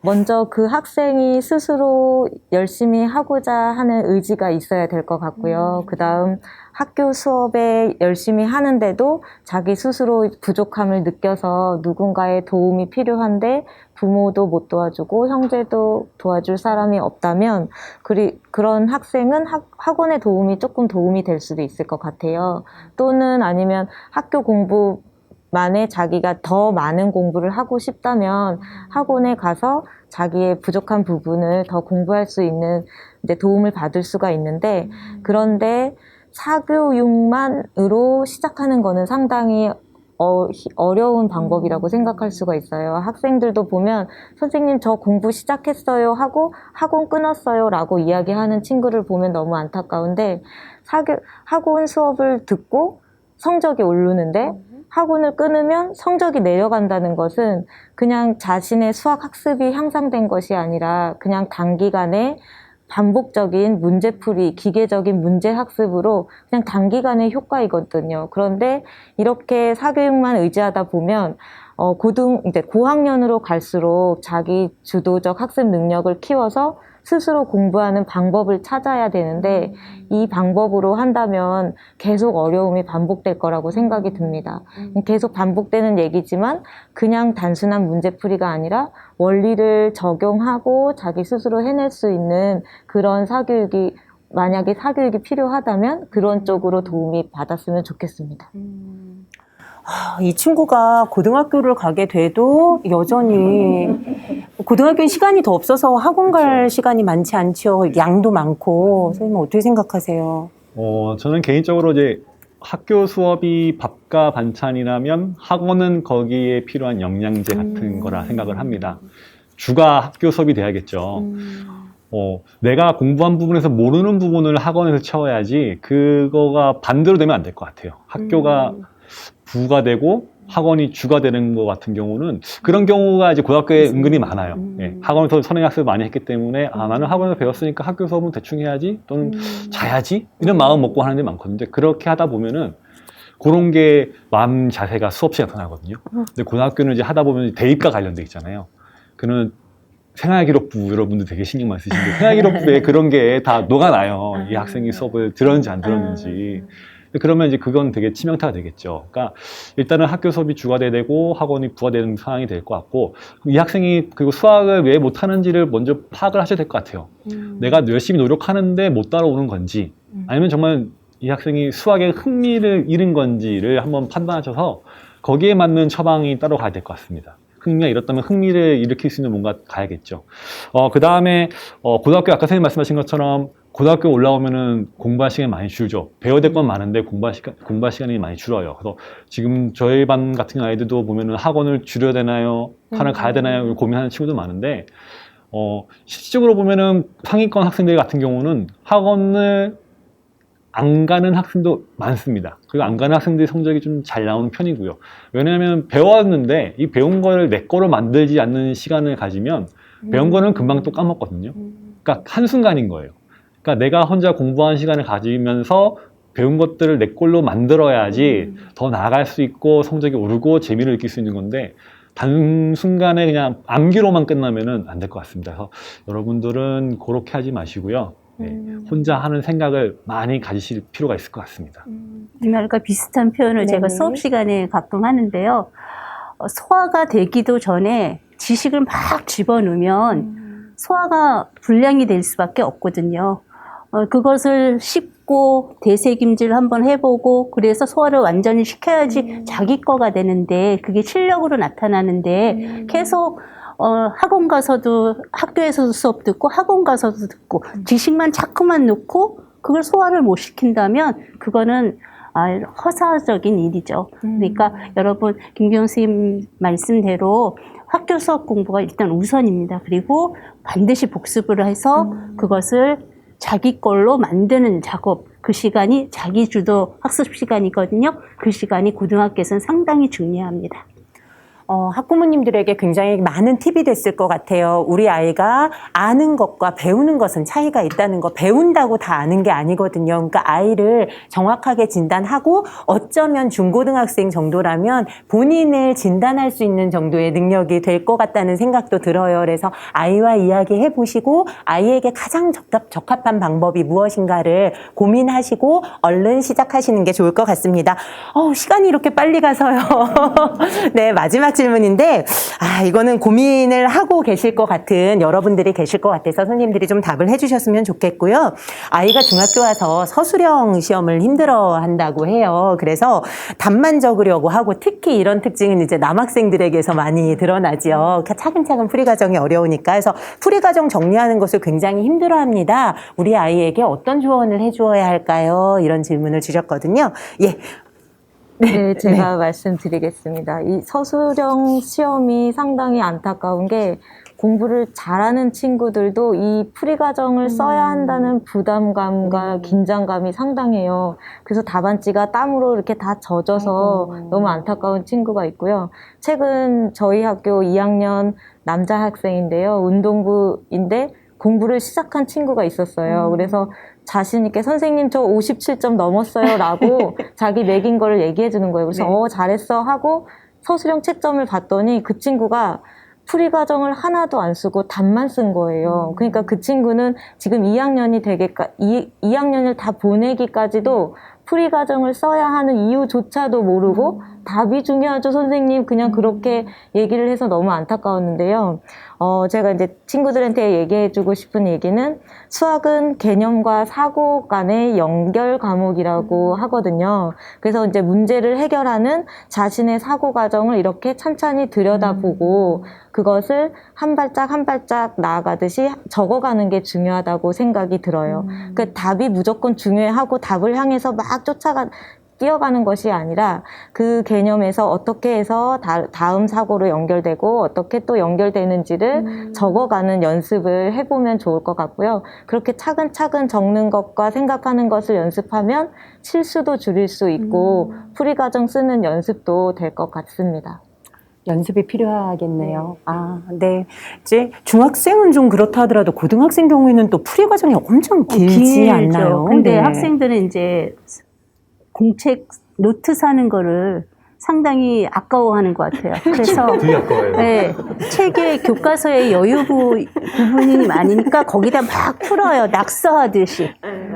먼저 그 학생이 스스로 열심히 하고자 하는 의지가 있어야 될 것 같고요. 그 다음 학교 수업에 열심히 하는데도 자기 스스로 부족함을 느껴서 누군가의 도움이 필요한데 부모도 못 도와주고 형제도 도와줄 사람이 없다면 그런 학생은 학원의 도움이 조금 도움이 될 수도 있을 것 같아요. 또는 아니면 학교 공부만에 자기가 더 많은 공부를 하고 싶다면 학원에 가서 자기의 부족한 부분을 더 공부할 수 있는 이제 도움을 받을 수가 있는데, 그런데 사교육만으로 시작하는 거는 상당히 어려운 방법이라고 생각할 수가 있어요. 학생들도 보면 선생님 저 공부 시작했어요 하고 학원 끊었어요 라고 이야기하는 친구를 보면 너무 안타까운데, 학원 수업을 듣고 성적이 오르는데 학원을 끊으면 성적이 내려간다는 것은 그냥 자신의 수학 학습이 향상된 것이 아니라 그냥 단기간에 반복적인 문제풀이, 기계적인 문제 학습으로 그냥 단기간의 효과이거든요. 그런데 이렇게 사교육만 의지하다 보면 이제 고학년으로 갈수록 자기 주도적 학습 능력을 키워서 스스로 공부하는 방법을 찾아야 되는데, 이 방법으로 한다면 계속 어려움이 반복될 거라고 생각이 듭니다. 계속 반복되는 얘기지만 그냥 단순한 문제풀이가 아니라 원리를 적용하고 자기 스스로 해낼 수 있는 그런 사교육이, 만약에 사교육이 필요하다면 그런 쪽으로 도움이 받았으면 좋겠습니다. 이 친구가 고등학교를 가게 돼도 여전히 고등학교는 시간이 더 없어서 학원 갈 시간이 많지 않죠. 양도 많고. 선생님 어떻게 생각하세요? 저는 개인적으로 이제 학교 수업이 밥과 반찬이라면 학원은 거기에 필요한 영양제 같은 거라 생각을 합니다. 주가 학교 수업이 돼야겠죠. 내가 공부한 부분에서 모르는 부분을 학원에서 채워야지 그거가 반대로 되면 안 될 것 같아요. 학교가 부가 되고 학원이 주가 되는 것 같은 경우는, 그런 경우가 이제 고등학교에 은근히 많아요. 예, 학원에서 선행학습을 많이 했기 때문에 나는 학원에서 배웠으니까 학교 수업은 대충 해야지 또는 자야지 이런 마음 먹고 하는 데 많거든요. 그렇게 하다 보면은 그런 게 마음 자세가 수업 시간에 나타나거든요. 근데 고등학교는 이제 하다 보면 대입과 관련돼 있잖아요. 그는 생활기록부 여러분들 되게 신경 많이 쓰시는데 생활기록부에 그런 게 다 녹아나요. 이 학생이 수업을 들었는지 안 들었는지. 그러면 이제 그건 되게 치명타가 되겠죠. 그러니까 일단은 학교 수업이 주가 돼야 되고 학원이 부가 되는 상황이 될 것 같고, 이 학생이 그리고 수학을 왜 못하는지를 먼저 파악을 하셔야 될 것 같아요. 내가 열심히 노력하는데 못 따라오는 건지, 아니면 정말 이 학생이 수학에 흥미를 잃은 건지를 한번 판단하셔서 거기에 맞는 처방이 따로 가야 될 것 같습니다. 흥미가 잃었다면 흥미를 일으킬 수 있는 뭔가 가야겠죠. 그 다음에 고등학교 아까 선생님 말씀하신 것처럼 고등학교 올라오면은 공부할 시간이 많이 줄죠. 배워야 될 건 많은데 공부할 시간이 많이 줄어요. 그래서 지금 저희 반 같은 아이들도 보면은 학원을 줄여야 되나요? 학원을 가야 되나요? 고민하는 친구도 많은데, 실질적으로 보면은 상위권 학생들 같은 경우는 학원을 안 가는 학생도 많습니다. 그리고 안 가는 학생들의 성적이 좀 잘 나오는 편이고요. 왜냐하면 배웠는데 이 배운 거를 내 거로 만들지 않는 시간을 가지면 배운 거는 금방 또 까먹거든요. 그러니까 한순간인 거예요. 그러니까 내가 혼자 공부한 시간을 가지면서 배운 것들을 내 걸로 만들어야지 더 나아갈 수 있고 성적이 오르고 재미를 느낄 수 있는 건데, 단순간에 그냥 암기로만 끝나면은 안 될 것 같습니다. 그래서 여러분들은 그렇게 하지 마시고요. 네, 혼자 하는 생각을 많이 가지실 필요가 있을 것 같습니다. 이 말과 비슷한 표현을 제가 네네. 수업 시간에 가끔 하는데요. 소화가 되기도 전에 지식을 막 집어넣으면 소화가 불량이 될 수밖에 없거든요. 그것을 씹고 되새김질 한번 해보고 그래서 소화를 완전히 시켜야지 자기 거가 되는데 그게 실력으로 나타나는데 계속 학원 가서도 학교에서도 수업 듣고 학원 가서도 듣고 지식만 자꾸만 넣고 그걸 소화를 못 시킨다면 그거는 허사적인 일이죠. 그러니까 여러분 김기용 선생님 말씀대로 학교 수업 공부가 일단 우선입니다. 그리고 반드시 복습을 해서 그것을 자기 걸로 만드는 작업, 그 시간이 자기 주도 학습 시간이거든요. 그 시간이 고등학교에서는 상당히 중요합니다. 학부모님들에게 굉장히 많은 팁이 됐을 것 같아요. 우리 아이가 아는 것과 배우는 것은 차이가 있다는 거, 배운다고 다 아는 게 아니거든요. 그러니까 아이를 정확하게 진단하고 어쩌면 중고등학생 정도라면 본인을 진단할 수 있는 정도의 능력이 될 것 같다는 생각도 들어요. 그래서 아이와 이야기해 보시고 아이에게 가장 적합한 방법이 무엇인가를 고민하시고 얼른 시작하시는 게 좋을 것 같습니다. 시간이 이렇게 빨리 가서요. 네, 마지막 질문인데 이거는 고민을 하고 계실 것 같은 여러분들이 계실 것 같아서 손님들이 좀 답을 해주셨으면 좋겠고요. 아이가 중학교 와서 서술형 시험을 힘들어한다고 해요. 그래서 답만 적으려고 하고 특히 이런 특징은 이제 남학생들에게서 많이 드러나죠. 차근차근 풀이과정이 어려우니까. 그래서 풀이과정 정리하는 것을 굉장히 힘들어합니다. 우리 아이에게 어떤 조언을 해주어야 할까요? 이런 질문을 주셨거든요. 예. 네, 제가 말씀드리겠습니다. 이 서술형 시험이 상당히 안타까운 게 공부를 잘하는 친구들도 이 풀이과정을 써야 한다는 부담감과 긴장감이 상당해요. 그래서 답안지가 땀으로 이렇게 다 젖어서 너무 안타까운 친구가 있고요. 최근 저희 학교 2학년 남자 학생인데요. 운동부인데 공부를 시작한 친구가 있었어요. 그래서 자신 있게 선생님 저 57점 넘었어요 라고 자기 매긴 거를 얘기해 주는 거예요. 그래서 잘했어 하고 서술형 채점을 봤더니 그 친구가 풀이과정을 하나도 안 쓰고 답만 쓴 거예요. 그러니까 그 친구는 지금 2학년이 2학년을 다 보내기까지도 풀이과정을 써야 하는 이유조차도 모르고 답이 중요하죠 선생님 그냥 그렇게 얘기를 해서 너무 안타까웠는데요. 제가 이제 친구들한테 얘기해주고 싶은 얘기는 수학은 개념과 사고 간의 연결 과목이라고 하거든요. 그래서 이제 문제를 해결하는 자신의 사고 과정을 이렇게 찬찬히 들여다보고 그것을 한 발짝 한 발짝 나아가듯이 적어가는 게 중요하다고 생각이 들어요. 그 답이 무조건 중요하고 답을 향해서 막 뛰어가는 것이 아니라 그 개념에서 어떻게 해서 다음 사고로 연결되고 어떻게 또 연결되는지를 적어가는 연습을 해보면 좋을 것 같고요. 그렇게 차근차근 적는 것과 생각하는 것을 연습하면 실수도 줄일 수 있고 풀이과정 쓰는 연습도 될 것 같습니다. 연습이 필요하겠네요. 네. 이제 중학생은 좀 그렇다 하더라도 고등학생 경우에는 또 풀이 과정이 엄청 길지 않나요? 근데 네. 학생들은 이제 공책 노트 사는 거를 상당히 아까워하는 것 같아요. 그래서 되게 아까워요. 네, 책의 교과서의 여유 부분이 많으니까 거기다 막 풀어요. 낙서하듯이.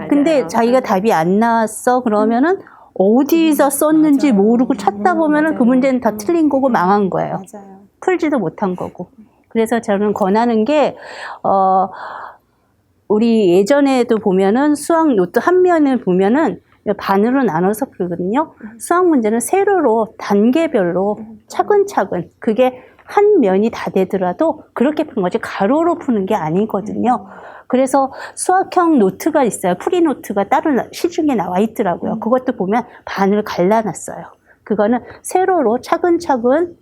근데 자기가 답이 안 나왔어 그러면은 어디서 썼는지 모르고 찾다 보면은 그 문제는 다 틀린 거고 망한 거예요. 맞아요. 풀지도 못한 거고. 그래서 저는 권하는 게 우리 예전에도 보면은 수학 노트 한 면을 보면은 반으로 나눠서 풀거든요. 수학 문제는 세로로 단계별로 차근차근 그게 한 면이 다 되더라도 그렇게 푸는 거지 가로로 푸는 게 아니거든요. 그래서 수학형 노트가 있어요. 풀이 노트가 따로 시중에 나와 있더라고요. 그것도 보면 반을 갈라놨어요. 그거는 세로로 차근차근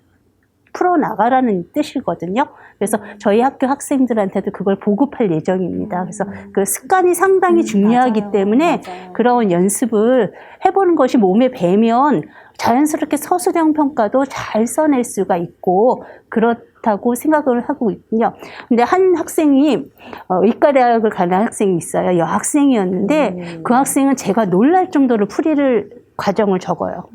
풀어나가라는 뜻이거든요. 그래서 저희 학교 학생들한테도 그걸 보급할 예정입니다. 그래서 그 습관이 상당히 중요하기 맞아요. 때문에 맞아요. 그런 연습을 해보는 것이 몸에 배면 자연스럽게 서술형 평가도 잘 써낼 수가 있고 그렇다고 생각을 하고 있군요. 근데 한 학생이 의과대학을 가는 학생이 있어요. 여학생이었는데 그 학생은 제가 놀랄 정도로 풀이를 과정을 적어요.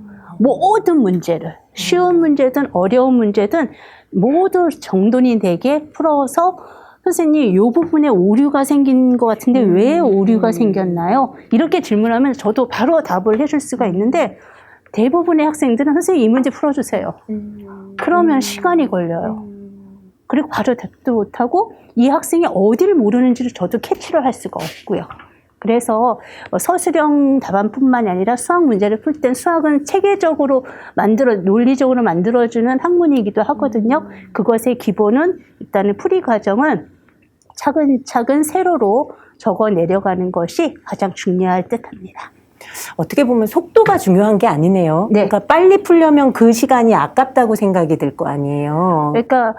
모든 문제를 쉬운 문제든 어려운 문제든 모두 정돈이 되게 풀어서 선생님 이 부분에 오류가 생긴 것 같은데 왜 오류가 생겼나요? 이렇게 질문하면 저도 바로 답을 해줄 수가 있는데 대부분의 학생들은 선생님 이 문제 풀어주세요. 그러면 시간이 걸려요. 그리고 바로 답도 못하고 이 학생이 어디를 모르는지를 저도 캐치를 할 수가 없고요. 그래서 서술형 답안뿐만이 아니라 수학 문제를 풀 땐 수학은 체계적으로 논리적으로 만들어주는 학문이기도 하거든요. 그것의 기본은 일단은 풀이 과정은 차근차근 세로로 적어 내려가는 것이 가장 중요할 듯합니다. 어떻게 보면 속도가 중요한 게 아니네요. 네. 그러니까 빨리 풀려면 그 시간이 아깝다고 생각이 들 거 아니에요. 그러니까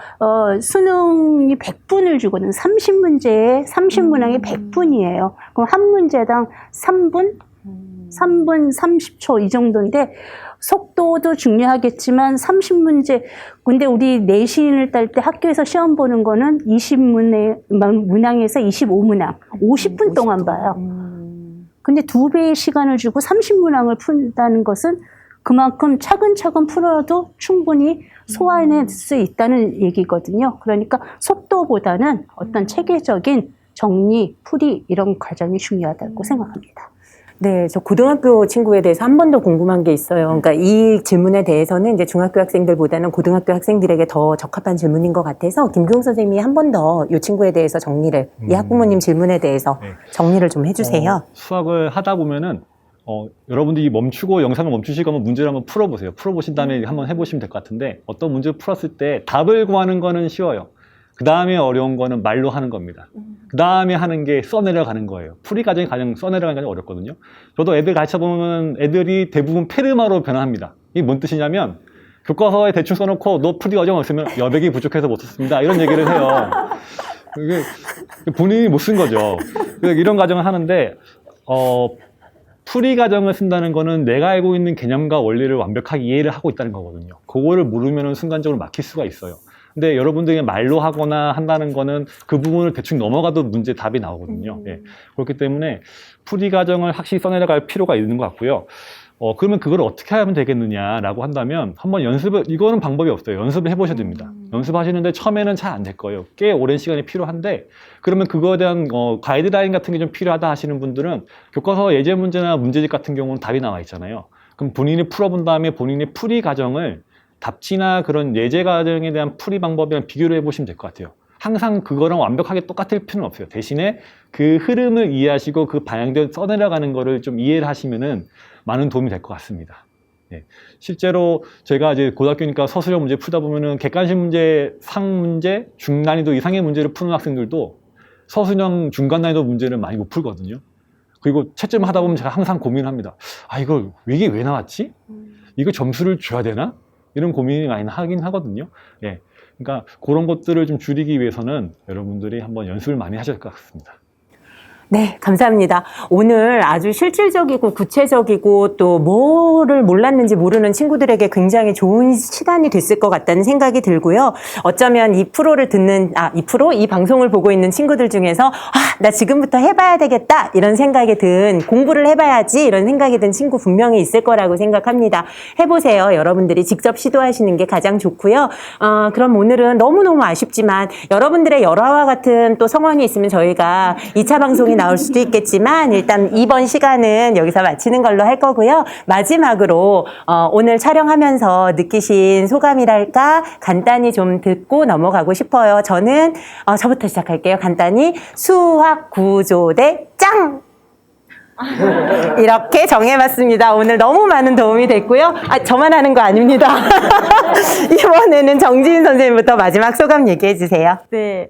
수능이 100분을 주거든. 30문제에 30문항이 100분이에요. 그럼 한 문제당 3분 30초 이 정도인데 속도도 중요하겠지만 30문제 근데 우리 내신을 딸 때 학교에서 시험 보는 거는 20문항에서 25문항 50분 동안 봐요. 근데 2배의 시간을 주고 30문항을 푼다는 것은 그만큼 차근차근 풀어도 충분히 소화해낼 수 있다는 얘기거든요. 그러니까 속도보다는 어떤 체계적인 정리, 풀이 이런 과정이 중요하다고 생각합니다. 네, 저 고등학교 친구에 대해서 한 번 더 궁금한 게 있어요. 그러니까 이 질문에 대해서는 이제 중학교 학생들보다는 고등학교 학생들에게 더 적합한 질문인 것 같아서 김규용 선생님이 한 번 더 이 친구에 대해서 정리를, 이 학부모님 질문에 대해서 네. 정리를 좀 해주세요. 수학을 하다 보면은 여러분들이 멈추고 영상을 멈추시고 한번 문제를 한번 풀어보세요. 풀어보신 다음에 한번 해보시면 될 것 같은데 어떤 문제를 풀었을 때 답을 구하는 거는 쉬워요. 그 다음에 어려운 거는 말로 하는 겁니다. 그 다음에 하는 게 써내려가는 거예요. 풀이 과정이 가장 써내려가는 게 어렵거든요. 저도 애들 가르쳐보면 애들이 대부분 페르마로 변화합니다. 이게 뭔 뜻이냐면 교과서에 대충 써놓고 너 풀이 과정 없으면 여백이 부족해서 못 썼습니다. 이런 얘기를 해요. 이게 본인이 못 쓴 거죠. 이런 과정을 하는데 풀이 과정을 쓴다는 거는 내가 알고 있는 개념과 원리를 완벽하게 이해를 하고 있다는 거거든요. 그거를 모르면 순간적으로 막힐 수가 있어요. 근데 여러분들이 말로 하거나 한다는 거는 그 부분을 대충 넘어가도 문제 답이 나오거든요. 예. 그렇기 때문에 풀이 과정을 확실히 써내려갈 필요가 있는 것 같고요. 그러면 그걸 어떻게 하면 되겠느냐라고 한다면 한번 이거는 방법이 없어요. 연습을 해보셔야 됩니다. 연습하시는데 처음에는 잘 안 될 거예요. 꽤 오랜 시간이 필요한데 그러면 그거에 대한 가이드라인 같은 게 좀 필요하다 하시는 분들은 교과서 예제 문제나 문제집 같은 경우는 답이 나와 있잖아요. 그럼 본인이 풀어본 다음에 본인의 풀이 과정을 답지나 그런 예제 과정에 대한 풀이 방법이랑 비교를 해보시면 될 것 같아요. 항상 그거랑 완벽하게 똑같을 필요는 없어요. 대신에 그 흐름을 이해하시고 그 방향대로 써내려가는 거를 좀 이해를 하시면은 많은 도움이 될 것 같습니다. 네. 실제로 제가 이제 고등학교니까 서술형 문제 풀다 보면은 객관식 문제, 상문제, 중난이도 이상의 문제를 푸는 학생들도 서술형 중간 난이도 문제를 많이 못 풀거든요. 그리고 채점 하다 보면 제가 항상 고민합니다. 이게 왜 나왔지? 이거 점수를 줘야 되나? 이런 고민이 많이 하긴 하거든요. 예. 그러니까 그런 것들을 좀 줄이기 위해서는 여러분들이 한번 연습을 많이 하셔야 될 것 같습니다. 네, 감사합니다. 오늘 아주 실질적이고 구체적이고 또 뭐를 몰랐는지 모르는 친구들에게 굉장히 좋은 시간이 됐을 것 같다는 생각이 들고요. 어쩌면 이 방송을 보고 있는 친구들 중에서 나 지금부터 해봐야 되겠다 이런 생각이 든 공부를 해봐야지 이런 생각이 든 친구 분명히 있을 거라고 생각합니다. 해보세요. 여러분들이 직접 시도하시는 게 가장 좋고요. 그럼 오늘은 너무너무 아쉽지만 여러분들의 열화와 같은 또 성원이 있으면 저희가 2차 방송이 나올 수도 있겠지만 일단 이번 시간은 여기서 마치는 걸로 할 거고요. 마지막으로 오늘 촬영하면서 느끼신 소감이랄까 간단히 좀 듣고 넘어가고 싶어요. 저는 저부터 시작할게요. 간단히 수학 구조대 짱! 이렇게 정해봤습니다. 오늘 너무 많은 도움이 됐고요. 저만 하는 거 아닙니다. 이번에는 정지인 선생님부터 마지막 소감 얘기해 주세요. 네,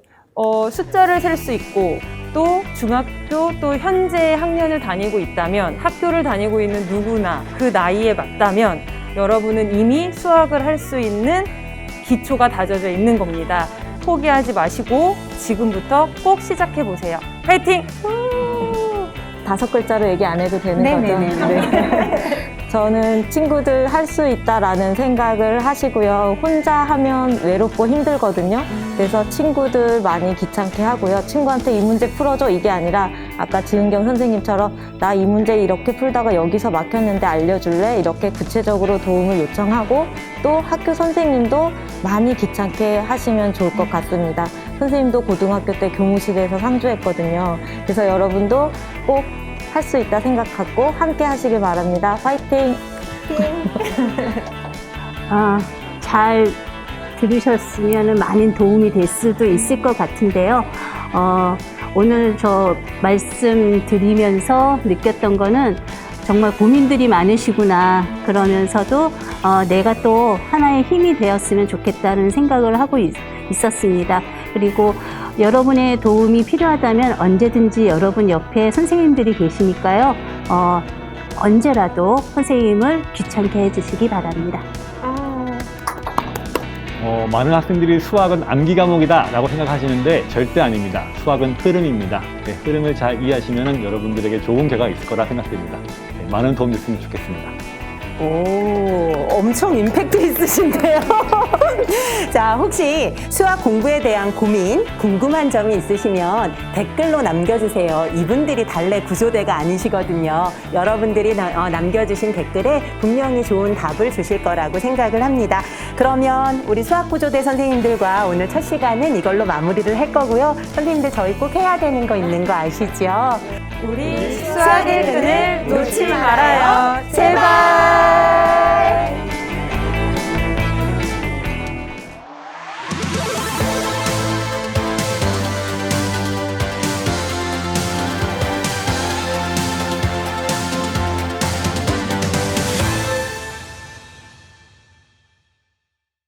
숫자를 셀 수 있고 또 중학교 또 현재 학년을 다니고 있다면 학교를 다니고 있는 누구나 그 나이에 맞다면 여러분은 이미 수학을 할 수 있는 기초가 다져져 있는 겁니다. 포기하지 마시고 지금부터 꼭 시작해 보세요. 화이팅! 5글자로 얘기 안 해도 되는 거죠? 네. 저는 친구들 할 수 있다라는 생각을 하시고요. 혼자 하면 외롭고 힘들거든요. 그래서 친구들 많이 귀찮게 하고요. 친구한테 이 문제 풀어줘 이게 아니라 아까 지은경 선생님처럼 나 이 문제 이렇게 풀다가 여기서 막혔는데 알려줄래? 이렇게 구체적으로 도움을 요청하고 또 학교 선생님도 많이 귀찮게 하시면 좋을 것 같습니다. 선생님도 고등학교 때 교무실에서 상주했거든요. 그래서 여러분도 꼭 할 수 있다 생각하고 함께 하시길 바랍니다. 파이팅! 잘 들으셨으면 많은 도움이 될 수도 있을 것 같은데요. 오늘 저 말씀드리면서 느꼈던 거는 정말 고민들이 많으시구나. 그러면서도 내가 또 하나의 힘이 되었으면 좋겠다는 생각을 하고 있었습니다. 그리고 여러분의 도움이 필요하다면 언제든지 여러분 옆에 선생님들이 계시니까요. 언제라도 선생님을 귀찮게 해주시기 바랍니다. 많은 학생들이 수학은 암기 과목이다라고 생각하시는데 절대 아닙니다. 수학은 흐름입니다. 네, 흐름을 잘 이해하시면 여러분들에게 좋은 결과가 있을 거라 생각됩니다. 네, 많은 도움 됐으면 좋겠습니다. 오, 엄청 임팩트 있으신데요. 자, 혹시 수학 공부에 대한 고민, 궁금한 점이 있으시면 댓글로 남겨주세요. 이분들이 달래 구조대가 아니시거든요. 여러분들이 남겨주신 댓글에 분명히 좋은 답을 주실 거라고 생각을 합니다. 그러면 우리 수학구조대 선생님들과 오늘 첫 시간은 이걸로 마무리를 할 거고요. 선생님들 저희 꼭 해야 되는 거 있는 거 아시죠? 우리 수학의 끈을 놓지 말아요. 제발!